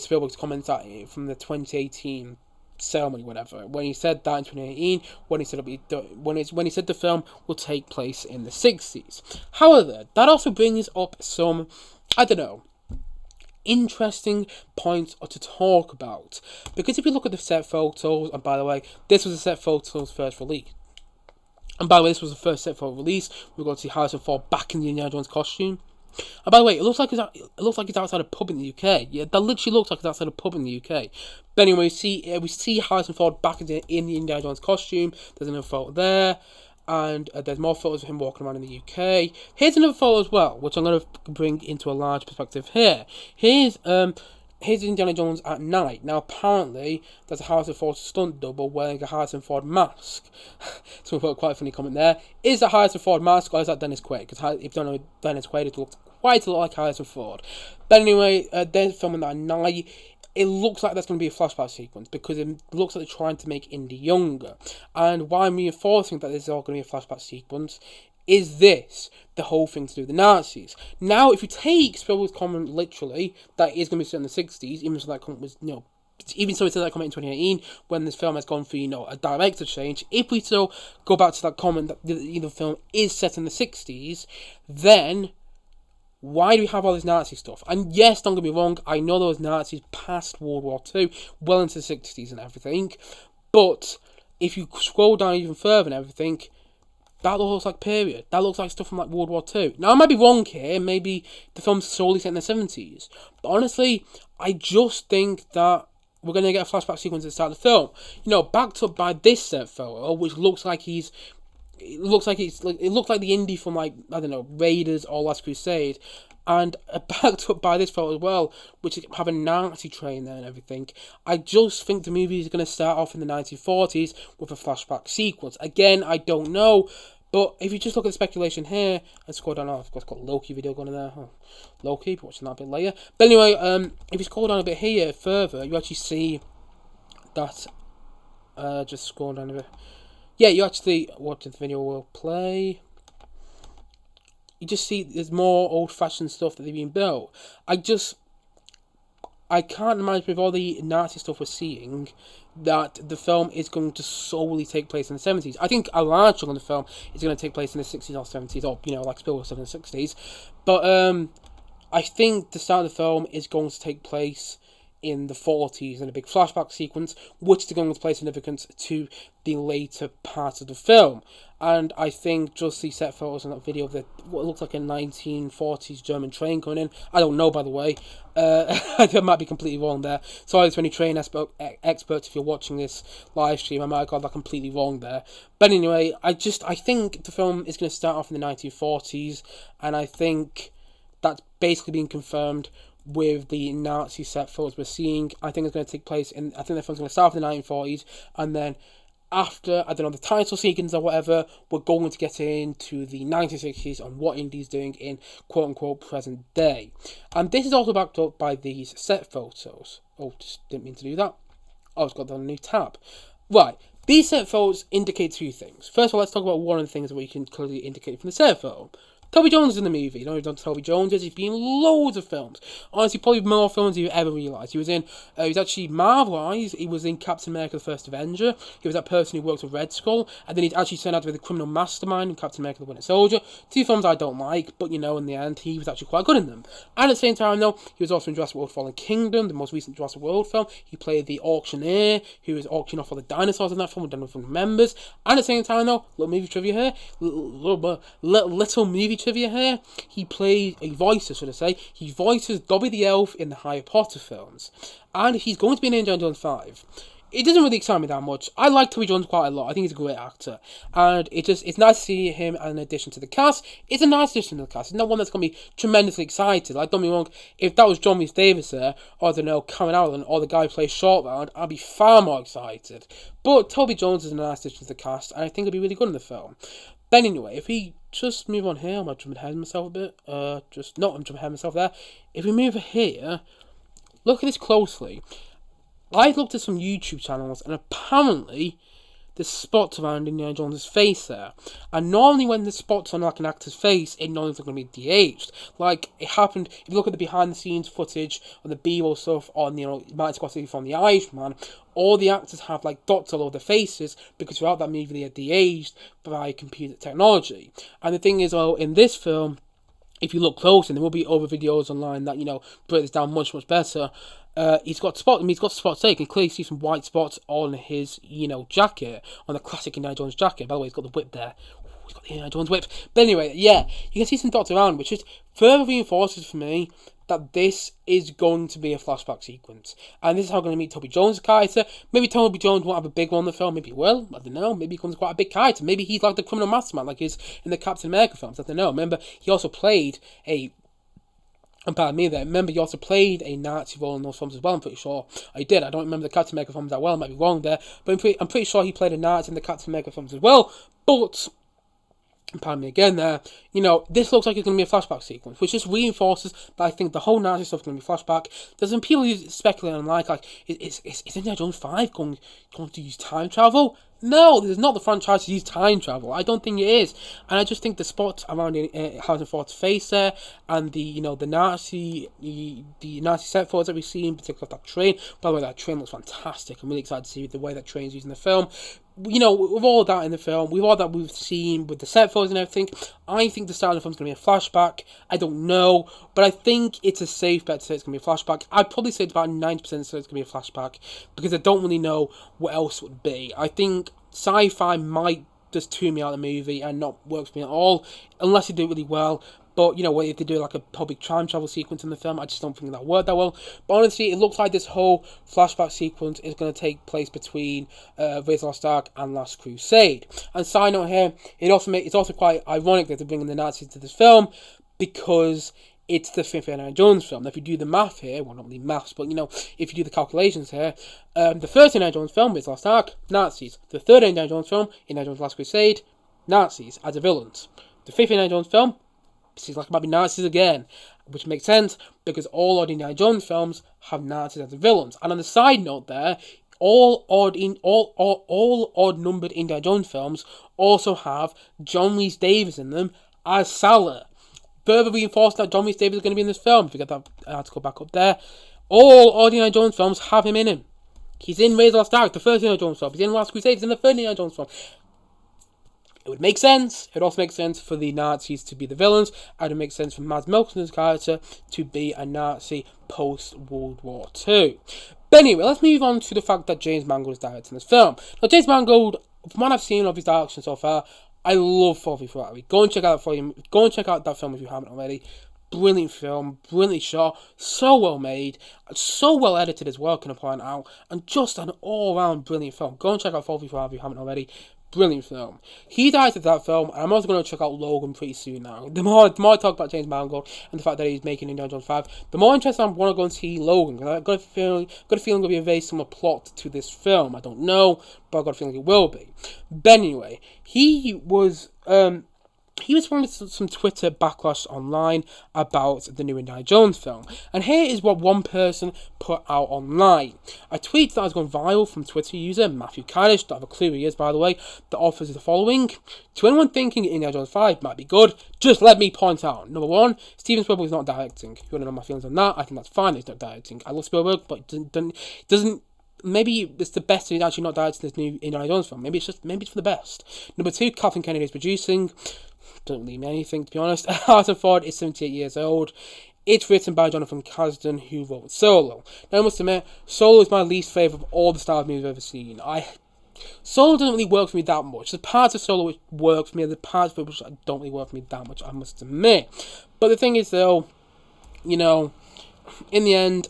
Spielberg's comments from the 2018 ceremony, whatever, when he said that in 2018, when he said the film will take place in the 60s. However, that also brings up some, I don't know, interesting points to talk about, because if you look at the set photos, and by the way, this was the set photos first release, and by the way, this was the first set photo release, we're going to see Harrison Ford back in the Indiana Jones costume. And by the way, it looks like he's outside a pub in the UK. Yeah, that literally looks like he's outside a pub in the UK. But anyway, we see Harrison Ford back in the Indiana Jones costume. There's another photo there. And there's more photos of him walking around in the UK. Here's another photo as well, which I'm going to bring into a large perspective here. Here's Indiana Jones at night. Now, apparently, there's a Harrison Ford stunt double wearing a Harrison Ford mask. So we put quite a funny comment there. Is that Harrison Ford mask, or is that Dennis Quaid? Because if you don't know Dennis Quaid, it looks quite a lot like Harrison Ford. But anyway, they're filming that at night. It looks like that's going to be a flashback sequence, because it looks like they're trying to make Indy younger. And why I'm reinforcing that this is all going to be a flashback sequence is this, the whole thing to do with the Nazis. Now, if you take Spielberg's comment literally, that is going to be set in the 60s, even so that comment was, even so it said that comment in 2018, when this film has gone through, a director change, if we still go back to that comment that the film is set in the 60s, then why do we have all this Nazi stuff? And yes, don't get me wrong, I know there was Nazis past World War II, well into the 60s and everything, but if you scroll down even further and everything, that looks like period. That looks like stuff from like World War II. Now, I might be wrong here, maybe the film's solely set in the 70s, but honestly, I just think that we're going to get a flashback sequence at the start of the film. Backed up by this set photo, which looks like it looks like the Indy from, like, I don't know, Raiders or Last Crusade, and backed up by this photo as well, which have a Nazi train there and everything. I just think the movie is going to start off in the 1940s with a flashback sequence. Again, I don't know, but if you just look at the speculation here, and scroll down, I've got a Loki video going in there. Loki, but watching that a bit later. But anyway, if you scroll down a bit here further, you actually see that, just scroll down a bit. Yeah, you actually, what the video will play. you just see there's more old-fashioned stuff that they've been built. I can't imagine with all the Nazi stuff we're seeing that the film is going to solely take place in the 70s. I think a large chunk of the film is going to take place in the 60s or 70s, or, like Spielberg said, in the 60s. But I think the start of the film is going to take place in the 40s in a big flashback sequence, which is going to play significance to the later parts of the film. And I think just the set photos in that video of what looks like a 1940s German train coming in. I don't know, by the way. I might be completely wrong there. Sorry to any train experts if you're watching this live stream. I might have got that completely wrong there. But anyway, I think the film is going to start off in the 1940s, and I think that's basically been confirmed with the Nazi set photos we're seeing. I think it's going to take place I think the film's going to start in the 1940s, and then after, I don't know, the title sequence or whatever, we're going to get into the 1960s on what Indy's doing in quote-unquote present day. And this is also backed up by these set photos. Oh, just didn't mean to do that. Oh, it's got on a new tab. Right, these set photos indicate two things. First of all, let's talk about one of the things that we can clearly indicate from the set photo. Toby Jones is in the movie. You know who Toby Jones is? He's been in loads of films. Honestly, probably more films than you ever realise. He was actually Marvel-wise, he was in Captain America: The First Avenger. He was that person who worked with Red Skull. And then he actually turned out to be the criminal mastermind in Captain America: The Winter Soldier. Two films I don't like, but, in the end, he was actually quite good in them. And at the same time, though, he was also in Jurassic World Fallen Kingdom, the most recent Jurassic World film. He played the auctioneer, who was auctioning off all the dinosaurs in that film, I don't know if anyone remembers. And at the same time, though, little movie trivia here, little movie trivia here, he played a voice, should I say. He voices Dobby the Elf in the Harry Potter films. And he's going to be in Indiana Jones 5. It doesn't really excite me that much. I like Toby Jones quite a lot. I think he's a great actor. And it's nice to see him as an addition to the cast. It's a nice addition to the cast. It's not one that's going to be tremendously excited. Like, don't be wrong, if that was John Rhys Davies there, or, I don't know, Karen Allen, or the guy who plays Short Round, I'd be far more excited. But Toby Jones is a nice addition to the cast, and I think he'll be really good in the film. But anyway, if we just move on here, I might jump ahead of myself a bit. I'm jumping ahead of myself there. If we move here, look at this closely. I looked at some YouTube channels, and apparently there's spots around Indiana Jones' face there. And normally when there's spots on like an actor's face, it normally is going to be de-aged. Like it happened, if you look at the behind-the-scenes footage on the B-roll stuff on, Martin Scorsese from The Irishman, all the actors have like dots all over their faces because throughout that movie they are de-aged by computer technology. And the thing is, in this film, if you look close, and there will be other videos online that, break this down much, much better, he's got spots there. You can clearly see some white spots on his, jacket, on the classic Indiana Jones jacket. By the way, he's got the whip there. He's got the Indiana Jones whip. But anyway, yeah, you can see some dots around, which just further reinforces for me that this is going to be a flashback sequence. And this is how we're going to meet Toby Jones' character. Maybe Toby Jones won't have a big one in the film. Maybe he will. I don't know. Maybe he becomes quite a big character. Maybe he's like the criminal mastermind like he is in the Captain America films. I don't know. Remember, he also played a... Remember, he also played a Nazi role in those films as well, I'm pretty sure. I did. I don't remember the Captain America films that well. I might be wrong there. But I'm pretty sure he played a Nazi in the Captain America films as well. But... pardon me again there, this looks like it's going to be a flashback sequence, which just reinforces that I think the whole Nazi stuff is going to be flashback. There's some people who speculate on is Indiana Jones 5 going to use time travel? No, this is not the franchise to use time travel. I don't think it is. And I just think the spots around Harrison Ford's face there, and the Nazi set photos that we've seen, particularly of that train. By the way, that train looks fantastic. I'm really excited to see the way that train's used in the film. With all that in the film, with all that we've seen with the set photos and everything, I think the start of the film's going to be a flashback. I don't know, but I think it's a safe bet to say it's going to be a flashback. I'd probably say it's about 90% so it's going to be a flashback, because I don't really know what else it would be. I think sci-fi might just tune me out of the movie and not work for me at all, unless they do it really well. But, if they do like a public time travel sequence in the film, I just don't think that'll work that well. But honestly, it looks like this whole flashback sequence is going to take place between Raiders of the Lost Ark and Last Crusade. And side note here, it's also quite ironic that they're bringing the Nazis to this film, because it's the fifth Indiana Jones film. Now, if you do the math here, well, not really maths, but, if you do the calculations here, the first Indiana Jones film, Raiders of the Lost Ark, Nazis. The third Indiana Jones film, Indiana Jones Last Crusade, Nazis as the villains. The fifth Indiana Jones film, seems like it might be Nazis again, which makes sense because all odd Indiana Jones films have Nazis as the villains. And on the side note there, all odd numbered Indiana Jones films also have John Rhys Davies in them as Salah. further reinforcing that John Rhys Davies is going to be in this film. If you get that article back up there. All Indiana Jones films have him in them. He's in Raiders of the Lost Ark, the first Indiana Jones film. He's in Last Crusade, he's in the third Indiana Jones film. It would make sense. It would also make sense for the Nazis to be the villains. And it would make sense for Mads Mikkelsen's character to be a Nazi post-World War II. But anyway, let's move on to the fact that James Mangold is directing this film. Now, James Mangold, from what I've seen of his direction so far, I love Ford v Ferrari. Go and check out that film if you haven't already. Brilliant film, brilliantly shot, so well made, so well edited as well, can I point out, and just an all-round brilliant film. Go and check out Ford v Ferrari if you haven't already. Brilliant film. He directed that film, and I'm also going to check out Logan pretty soon now. The more I talk about James Mangold and the fact that he's making Indiana Jones 5, the more interested I want to go and see Logan. Because I've got a feeling it'll be a very similar plot to this film. I don't know, but I've got a feeling it will be. But anyway, he was responding to some Twitter backlash online about the new Indiana Jones film. And here is what one person put out online. A tweet that has gone viral from Twitter user Matthew Kadish, don't have a clue who he is by the way, that offers the following. To anyone thinking Indiana Jones 5 might be good, just let me point out. Number one, Steven Spielberg is not directing. If you want to know my feelings on that, I think that's fine, he's not directing. I love Spielberg, but doesn't maybe it's the best he's actually not directing this new Indiana Jones film. Maybe it's for the best. Number two, Kathleen Kennedy is producing. Don't mean anything, to be honest. Harrison Ford is 78 years old. It's written by Jonathan Kasdan, who wrote Solo. Now, I must admit, Solo is my least favourite of all the Star Wars movies I've ever seen. Solo doesn't really work for me that much. The parts of Solo which work for me, the parts of it which don't really work for me that much, I must admit. But the thing is, though, in the end,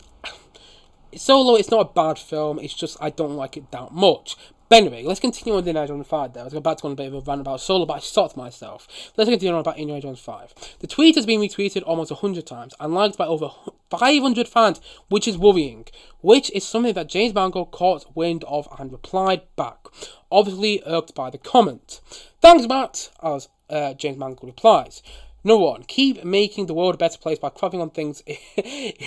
Solo, it's not a bad film, it's just I don't like it that much. But anyway, let's continue on with Indiana Jones 5 there. I was about to go on a bit of a rant about Solo, but I stopped myself. Let's continue on about Indiana Jones 5. The tweet has been retweeted almost 100 times and liked by over 500 fans, which is worrying. Which is something that James Mangold caught wind of and replied back. Obviously irked by the comment. Thanks, Matt, as James Mangold replies. Number one, keep making the world a better place by crapping on things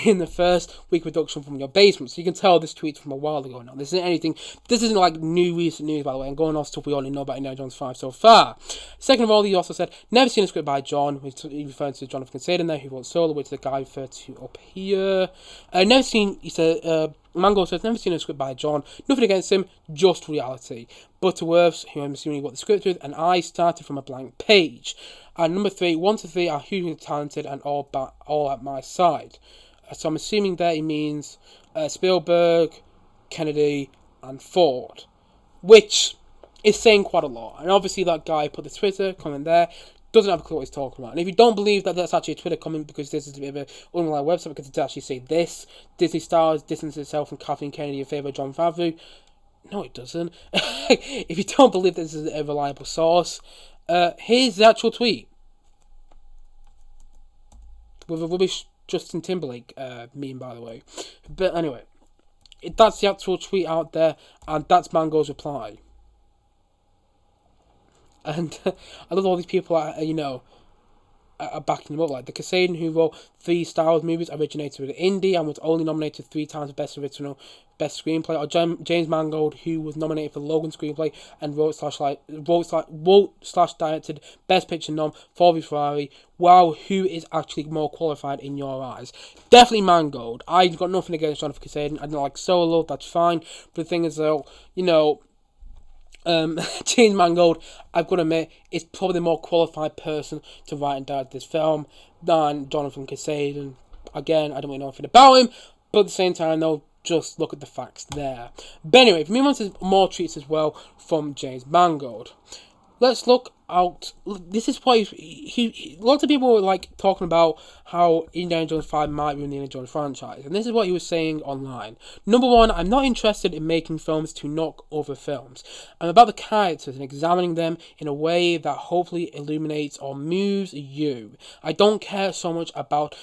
in the first week reduction from your basement. So you can tell this tweet's from a while ago now. This isn't like recent news, by the way. I'm going off stuff we already know about Indiana Jones 5 so far. Second of all, he also said, never seen a script by John, which he's referring to Jonathan Kasdan there, who wrote Solo, which is the guy referred to up here. Mangold says, never seen a script by John. Nothing against him, just reality. Butterworths, who I'm assuming wrote the script with, and I started from a blank page. And number three, 1 to 3 are hugely talented and all at my side. So I'm assuming there he means Spielberg, Kennedy, and Ford. Which is saying quite a lot. And obviously that guy put the Twitter comment there, doesn't have a clue what he's talking about. And if you don't believe that that's actually a Twitter comment because this is a bit of an unreliable website because it actually say this, Disney Stars distances itself from Kathleen Kennedy in favour of Jon Favreau. No, it doesn't. If you don't believe this is a reliable source, here's the actual tweet. With a rubbish Justin Timberlake meme, by the way. But anyway, that's the actual tweet out there, and that's Mangold's reply. And I love all these people are backing him up. Like the Kasdan, who wrote 3 Star Wars movies, originated with Indy and was only nominated 3 times for Best Original, Best Screenplay. Or James Mangold, who was nominated for Logan Screenplay and wrote/directed Best Picture nom for Ferrari. Wow, who is actually more qualified in your eyes? Definitely Mangold. I've got nothing against Jonathan Kasdan. I don't like Solo, that's fine. But the thing is, though, James Mangold, I've got to admit, is probably the more qualified person to write and direct this film than Jonathan Kasdan. Again, I don't really know anything about him, but at the same time, though, just look at the facts there. But anyway, if we move on to more tweets as well from James Mangold, let's look out. This is why lots of people were like talking about how Indiana Jones 5 might ruin the Indiana Jones franchise, and this is what he was saying online. Number one, I'm not interested in making films to knock other films. I'm about the characters and examining them in a way that hopefully illuminates or moves you. I don't care so much about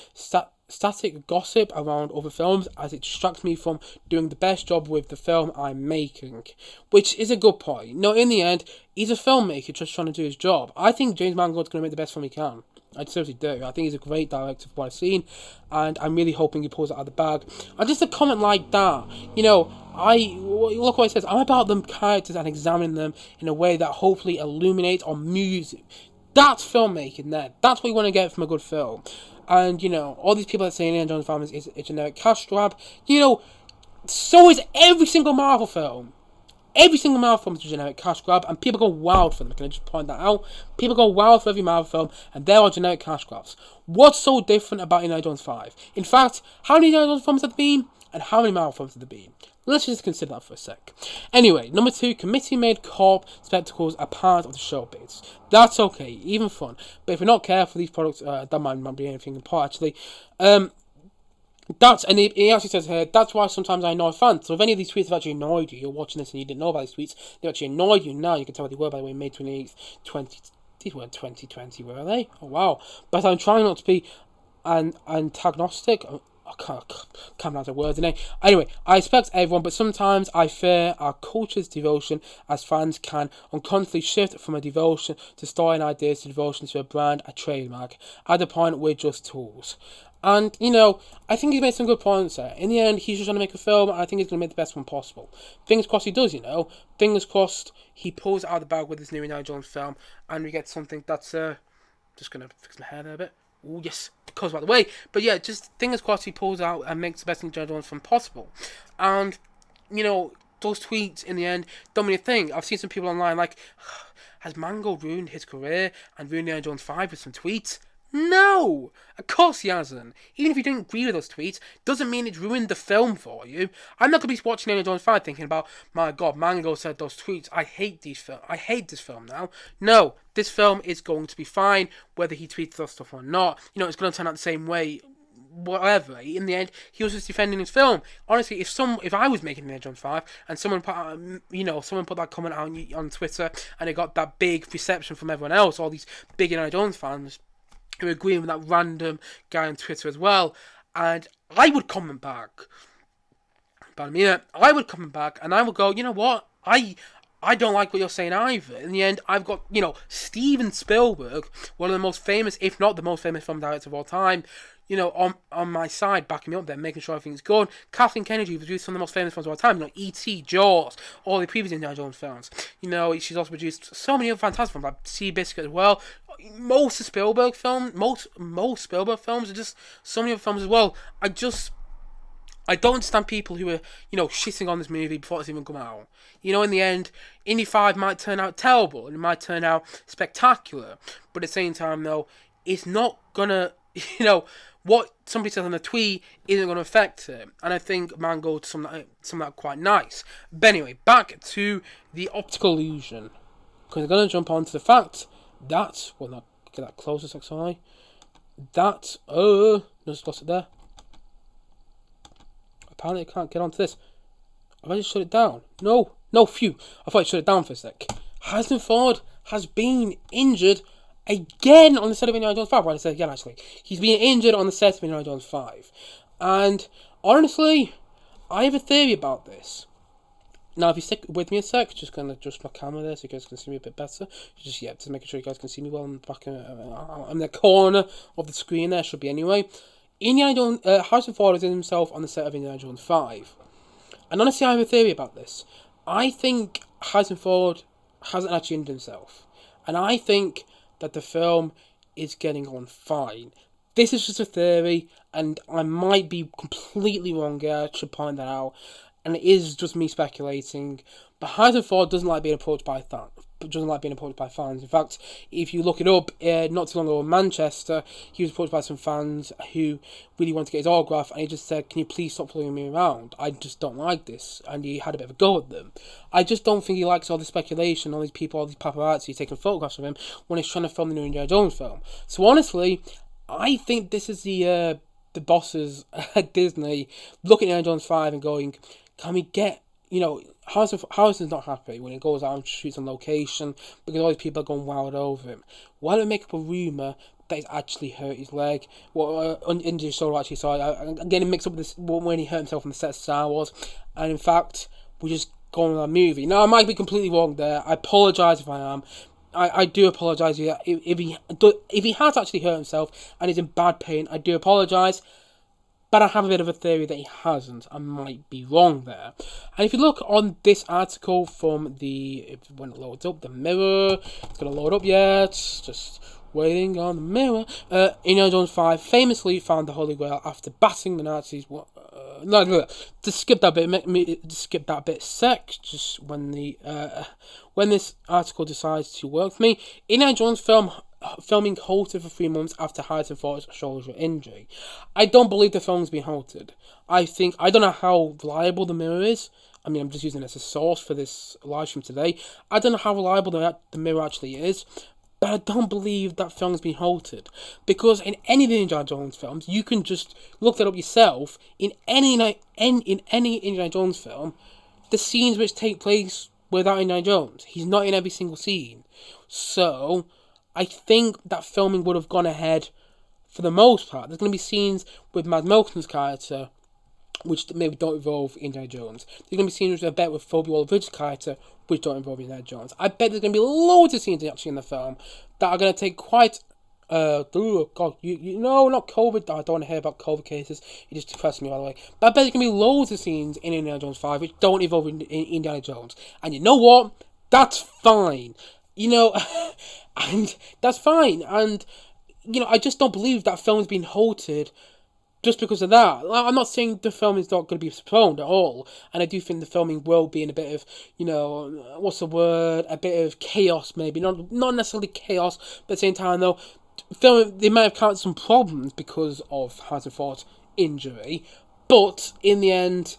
static gossip around other films as it distracts me from doing the best job with the film I'm making. Which is a good point. No, in the end, he's a filmmaker just trying to do his job. I think James Mangold's going to make the best film he can. I seriously do. I think he's a great director from what I've seen, and I'm really hoping he pulls it out of the bag. And just a comment like that, look what it says. I'm about them characters and examining them in a way that hopefully illuminates or moves you. That's filmmaking there. That's what you want to get from a good film. And, you know, all these people that say Indiana Jones film is a generic cash grab, you know, so is every single Marvel film. Every single Marvel film is a generic cash grab, and people go wild for them. Can I just point that out? People go wild for every Marvel film, and they're all generic cash grabs. What's so different about Indiana Jones 5? In fact, how many Indiana Jones films have there been, and how many Marvel films have there been? Let's just consider that for a sec. Anyway, number 2, committee-made corp spectacles are part of the showbiz. That's okay, even fun. But if we're not careful, these products, that might not be anything important, actually. And he actually says here, that's why sometimes I annoy fans. So if any of these tweets have actually annoyed you, you're watching this and you didn't know about these tweets, they actually annoyed you now. You can tell what they were, by the way, May 28th, these weren't 2020, were they? Oh, wow. But I'm trying not to be antagonistic. I can't pronounce a word, Anyway, I respect everyone, but sometimes I fear our culture's devotion as fans can unconsciously shift from a devotion to story and ideas to devotion to a brand, a trademark. At the point, we're just tools. And, you know, I think he's made some good points there. In the end, he's just trying to make a film, and I think he's going to make the best one possible. Fingers crossed he does, you know. Fingers crossed he pulls it out of the bag with this new Indiana Jones film, and we get something that's, just going to fix my hair there a bit. Oh, yes, because by the way. But yeah, just fingers crossed he pulls out and makes the best Indiana Jones film possible. And, you know, those tweets, in the end, don't mean a thing. I've seen some people online like, has Mango ruined his career and ruined Indiana Jones 5 with some tweets? No! Of course he hasn't. Even if you didn't agree with those tweets, doesn't mean it's ruined the film for you. I'm not going to be watching Indiana Jones 5 thinking about, my god, Mango said those tweets, I hate this film now. No, this film is going to be fine, whether he tweets that stuff or not. You know, it's going to turn out the same way, whatever. In the end, he was just defending his film. Honestly, if I was making Indiana Jones 5, and someone put that comment out on Twitter, and it got that big reception from everyone else, all these big Indiana Jones fans, who are agreeing with that random guy on Twitter as well, and I would comment back. I would comment back, and I would go, you know what? I don't like what you're saying either. In the end, I've got, you know, Steven Spielberg, one of the most famous, if not the most famous film director of all time, you know, on my side, backing me up there, making sure everything's good. Kathleen Kennedy, who produced some of the most famous films of all time, you know, E.T., Jaws, all the previous Indiana Jones films. You know, she's also produced so many other fantastic films, like Seabiscuit as well. Most Spielberg films are just so many other films as well. I don't understand people who are, you know, shitting on this movie before it's even come out. You know, in the end, Indy 5 might turn out terrible, and it might turn out spectacular. But at the same time, though, it's not gonna, you know, what somebody says on a tweet isn't going to affect it. And I think Mango some of that quite nice. But anyway, back to the optical illusion. Because I'm going to jump on to the fact that, well, not get that closer, sorry. That, just lost it there. Apparently I can't get onto this. Have I just shut it down? No, phew. I thought I shut it down for a sec. Harrison Ford has been injured again on the set of Indiana Jones 5. Well, I said again, actually. He's been injured on the set of Indiana Jones 5. And, honestly, I have a theory about this. Now, if you stick with me a sec, just going to adjust my camera there so you guys can see me a bit better. Just making sure you guys can see me well in the back, in the corner of the screen there, should be anyway. Harrison Ford is in himself on the set of Indiana Jones 5. And honestly, I have a theory about this. I think Harrison Ford hasn't actually injured himself. And I think that the film is getting on fine. This is just a theory, and I might be completely wrong here, I should point that out. And it is just me speculating. But Harrison Ford doesn't like being approached by fans. In fact, if you look it up, not too long ago in Manchester, he was approached by some fans who really wanted to get his autograph, and he just said, "Can you please stop following me around? I just don't like this." And he had a bit of a go at them. I just don't think he likes all the speculation, all these people, all these paparazzi taking photographs of him when he's trying to film the new Indiana Jones film. So honestly, I think this is the bosses at Disney looking at Indiana Jones 5 and going, "Can we get, you know, Harrison's not happy when he goes out and shoots on location because all these people are going wild over him. Why don't we make up a rumour that he's actually hurt his leg?" Well, India Solo actually saw it. I'm getting mixed up with this when he hurt himself on the set of Star Wars. And in fact, we just go on that movie. Now, I might be completely wrong there. I apologise if I am. I do apologise if he has actually hurt himself and is in bad pain. I do apologise. But I have a bit of a theory that he hasn't. I might be wrong there. And if you look on this article from when it loads up, the Mirror, it's going to load up yet. Just waiting on the mirror. Indiana Jones 5 famously found the Holy Grail after battling the Nazis. To skip that bit, just when this article decides to work for me. Indiana Jones filming halted for 3 months after Harrison Ford's shoulder injury. I don't believe the film's been halted. I don't know how reliable the mirror is. I mean, I'm just using it as a source for this live stream today. I don't know how reliable the mirror actually is, but I don't believe that film's been halted. Because in any of the Indiana Jones films, you can just look that up yourself. In any Indiana Jones film, the scenes which take place without Indiana Jones, he's not in every single scene. So, I think that filming would have gone ahead for the most part. There's going to be scenes with Mads Mikkelsen's character which maybe don't involve Indiana Jones. There's going to be scenes which I bet with Phoebe Waller-Bridge's character which don't involve Indiana Jones. I bet there's going to be loads of scenes actually in the film that are going to take quite... not COVID. I don't want to hear about COVID cases. It just depresses me, by the way. But I bet there's going to be loads of scenes in Indiana Jones 5 which don't involve Indiana Jones. And you know what? That's fine. And that's fine. And, I just don't believe that film's been halted just because of that. I'm not saying the film is not going to be postponed at all, and I do think the filming will be in a bit of, a bit of chaos maybe, not necessarily chaos, but at the same time though, they might have encountered some problems because of Harrison Ford's injury, but in the end,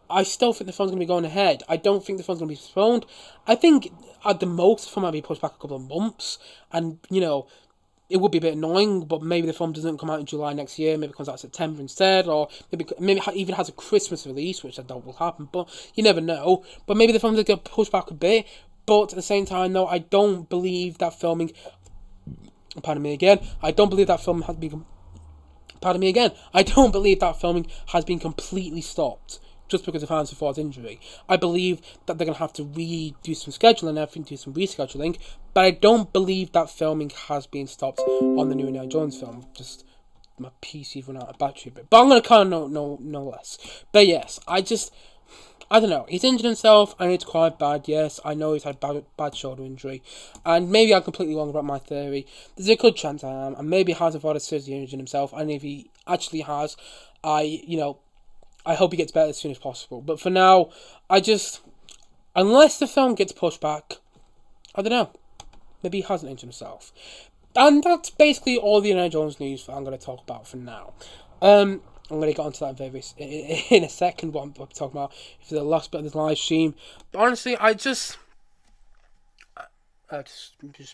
I still think the film's going to be going ahead. I don't think the film's going to be postponed. I think at the most the film might be pushed back a couple of months, and it would be a bit annoying, but maybe the film doesn't come out in July next year, maybe it comes out in September instead, or maybe it even has a Christmas release, which I doubt will happen, but you never know. But maybe the film does get pushed back a bit, but at the same time, though, I don't believe that filming... Pardon me again. I don't believe that film has been... Pardon me again. I don't believe that filming has been completely stopped just because of Harrison Ford's injury. I believe that they're going to have to redo some scheduling and everything, do some rescheduling, but I don't believe that filming has been stopped on the new Indiana Jones film. Just my PC's run out of battery a bit. But I'm going to kind of no less. But yes, I don't know. He's injured himself, and it's quite bad. Yes, I know he's had bad shoulder injury, and maybe I'm completely wrong about my theory. There's a good chance I am, and maybe Harrison Ford has seriously injured himself, and if he actually has, I hope he gets better as soon as possible. But for now, unless the film gets pushed back, I don't know. Maybe he hasn't injured himself. And that's basically all the Indiana Jones news I'm going to talk about for now. I'm going to get onto that in a second, what I'm talking about for the last bit of this live stream. But honestly, I just my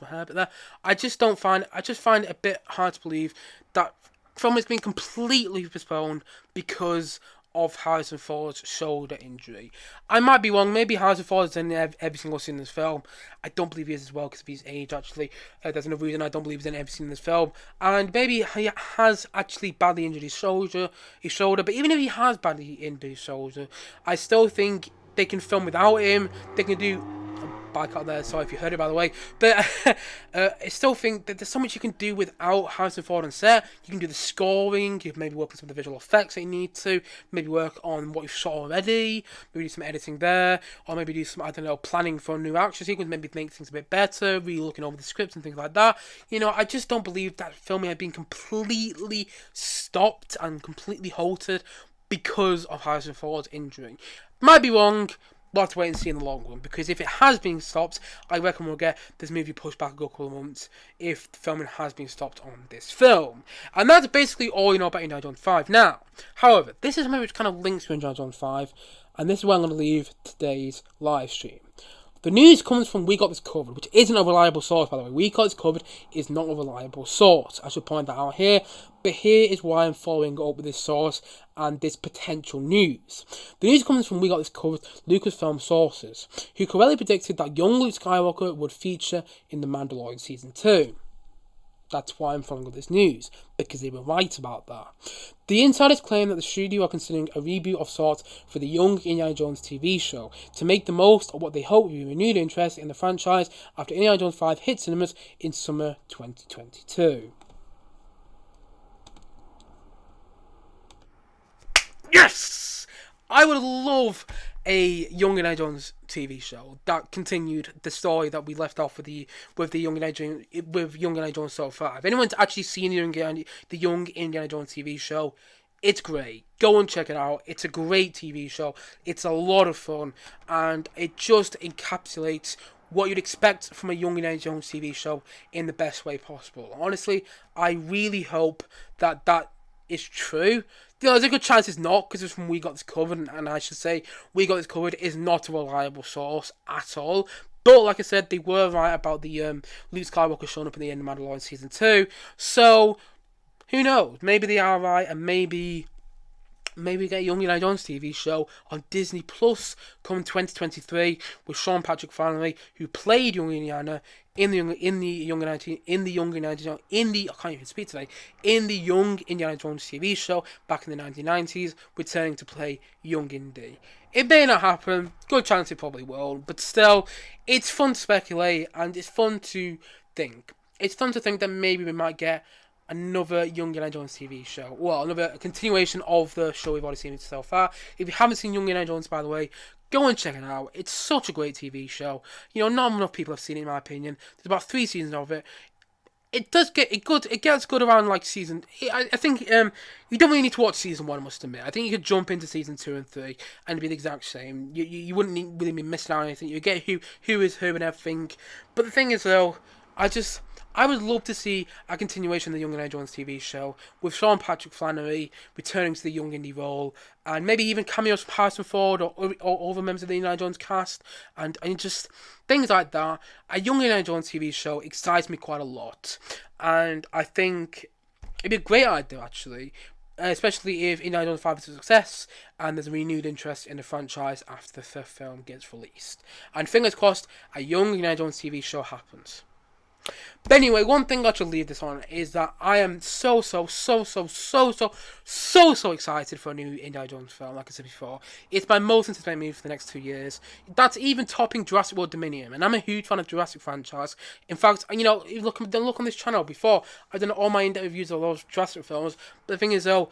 hair a bit there. I just find it a bit hard to believe that film has been completely postponed because of Harrison Ford's shoulder injury. I might be wrong. Maybe Harrison Ford is in every single scene in this film. I don't believe he is as well because of his age, actually. There's another reason I don't believe he's in every scene in this film. And maybe he has actually badly injured his shoulder. But even if he has badly injured his shoulder, I still think they can film without him. They can do... Back out there, sorry if you heard it, by the way, but I still think that there's so much you can do without Harrison Ford on set. You can do the scoring, you can maybe work on some of the visual effects that you need to, maybe work on what you've shot already, maybe do some editing there, or maybe do some, planning for a new action sequence, maybe make things a bit better, really looking over the scripts and things like that. I just don't believe that filming had been completely stopped and completely halted because of Harrison Ford's injury. Might be wrong. We'll have to wait and see in the long run, because if it has been stopped, I reckon we'll get this movie pushed back a couple of months if the filming has been stopped on this film. And that's basically all you know about Indiana Jones 5. Now, however, this is something which kind of links to Indiana Jones 5, and this is where I'm going to leave today's live stream. The news comes from We Got This Covered, which isn't a reliable source, by the way. We Got This Covered is not a reliable source. I should point that out here. But here is why I'm following up with this source and this potential news. The news comes from We Got This Covered Lucasfilm sources, who correctly predicted that young Luke Skywalker would feature in The Mandalorian Season 2. That's why I'm following up this news, because they were right about that. The insiders claim that the studio are considering a reboot of sorts for the young Indiana Jones TV show to make the most of what they hope will be renewed interest in the franchise after Indiana Jones 5 hits cinemas in summer 2022. Yes! I would love a Young Indiana Jones TV show that continued the story that we left off with the Young Indiana Jones so far. If anyone's actually seen the Young Indiana Jones TV show, it's great. Go and check it out. It's a great TV show. It's a lot of fun, and it just encapsulates what you'd expect from a Young Indiana Jones TV show in the best way possible. Honestly, I really hope that is true. There's a good chance it's not, because it's from We Got This Covered, and I should say We Got This Covered is not a reliable source at all. But like I said, they were right about the Luke Skywalker showing up in the end of Mandalorian Season 2. So, who knows? Maybe they are right, and maybe we get a Young Indiana Jones TV show on Disney Plus coming 2023 with Sean Patrick Flanery, who played young Indiana in the Young Indiana Jones TV show back in the 1990s, returning to play young Indy. It may not happen. Good chance it probably will, but still, it's fun to speculate, and it's fun to think. It's fun to think that maybe we might get another Young Indiana Jones TV show. Well, another continuation of the show we've already seen so far. If you haven't seen Young Indiana Jones, by the way, go and check it out. It's such a great TV show. You know, not enough people have seen it, in my opinion. There's about 3 seasons of it. It does get it good. It gets good around like season. I think you don't really need to watch season 1. I must admit. I think you could jump into season 2 and 3 and it'd be the exact same. You wouldn't really be missing out on anything. You get who is who and everything. But the thing is though, I would love to see a continuation of the Young Indiana Jones TV show with Sean Patrick Flanery returning to the young Indy role, and maybe even cameos from Harrison Ford or other members of the Indiana Jones cast, and just things like that. A Young Indiana Jones TV show excites me quite a lot, and I think it'd be a great idea actually. Especially if Indiana Jones 5 is a success and there's a renewed interest in the franchise after the 5th film gets released. And fingers crossed, a Young Indiana Jones TV show happens. But anyway, one thing I should leave this on is that I am so excited for a new Indiana Jones film, like I said before. It's my most anticipated movie for the next 2 years. That's even topping Jurassic World Dominion, and I'm a huge fan of Jurassic franchise. In fact, you know, look on this channel before, I've done all my in-depth reviews of those Jurassic films, but the thing is though,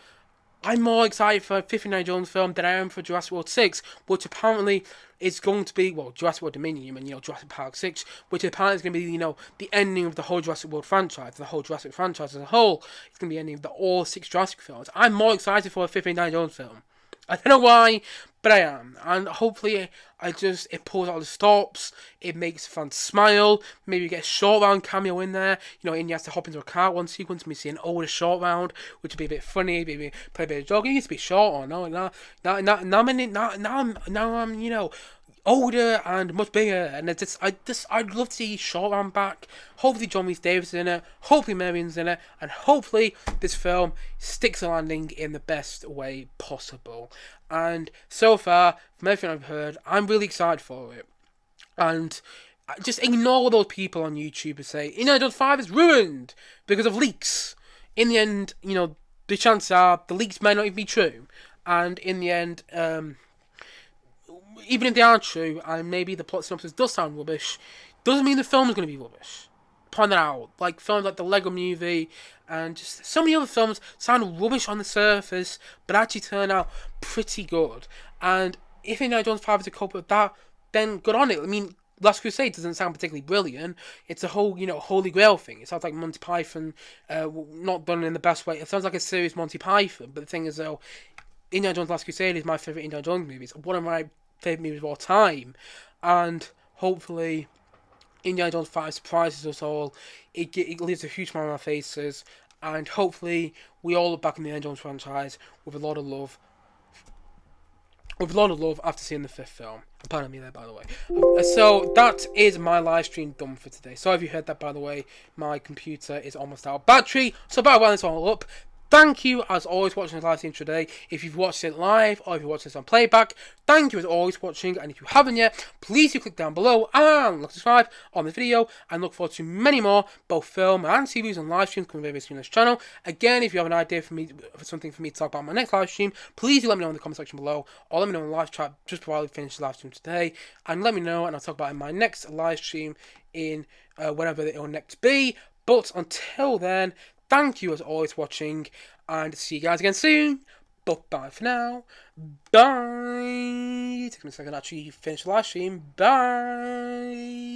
I'm more excited for a 5th Indiana Jones film than I am for Jurassic World 6, which apparently is going to be, well, Jurassic World Dominion, and, you know, Jurassic Park 6, which apparently is going to be, you know, the ending of the whole Jurassic World franchise, the whole Jurassic franchise as a whole. It's going to be the ending of all 6 Jurassic films. I'm more excited for a 5th Indiana Jones film. I don't know why, but I am. And hopefully it pulls out the stops, it makes fans smile, maybe get a short round cameo in there. You know, Indy has to hop into a car one sequence, and we see an older short round, which would be a bit funny, maybe play a bit of dog. It used to be short, or no, now I'm, you know, older and much bigger, and I'd love to see short round back. Hopefully John Rhys Davies is in it, hopefully Marion's in it, and hopefully this film sticks a landing in the best way possible. And so far, from everything I've heard, I'm really excited for it. And just ignore those people on YouTube who say Indiana Jones 5 is ruined because of leaks. In the end, you know, the chances are the leaks may not even be true, and in the end, even if they are true, and maybe the plot synopsis does sound rubbish, doesn't mean the film is going to be rubbish. Point that out. Like films like the Lego Movie and just so many other films sound rubbish on the surface, but actually turn out pretty good. And if Indiana Jones 5 is a culprit of that, then good on it. I mean, Last Crusade doesn't sound particularly brilliant. It's a whole, you know, Holy Grail thing. It sounds like Monty Python, not done in the best way. It sounds like a serious Monty Python, but the thing is, though, Indiana Jones Last Crusade is my favourite Indiana Jones movie. It's one of my favourite movies of all time, and hopefully Indiana Jones 5 surprises us all. It leaves a huge smile on our faces, and hopefully we all look back in the Indiana Jones franchise with a lot of love. With a lot of love after seeing the 5th film. Pardon me there, by the way. So that is my live stream done for today. So if you heard that, by the way, my computer is almost out of battery. So by winding this all up, thank you as always for watching the live stream today. If you've watched it live or if you've watched this on playback, thank you as always for watching. And if you haven't yet, please do click down below and subscribe on the video. And look forward to many more, both film and series and live streams coming very soon on this channel. Again, if you have an idea for something for me to talk about on my next live stream, please do let me know in the comment section below, or let me know in the live chat just before I finish the live stream today. And let me know, and I'll talk about it in my next live stream in whenever it will next be. But until then, thank you as always for watching, and see you guys again soon. Bye. But bye for now. Bye. Take a second to actually finish the live stream. Bye.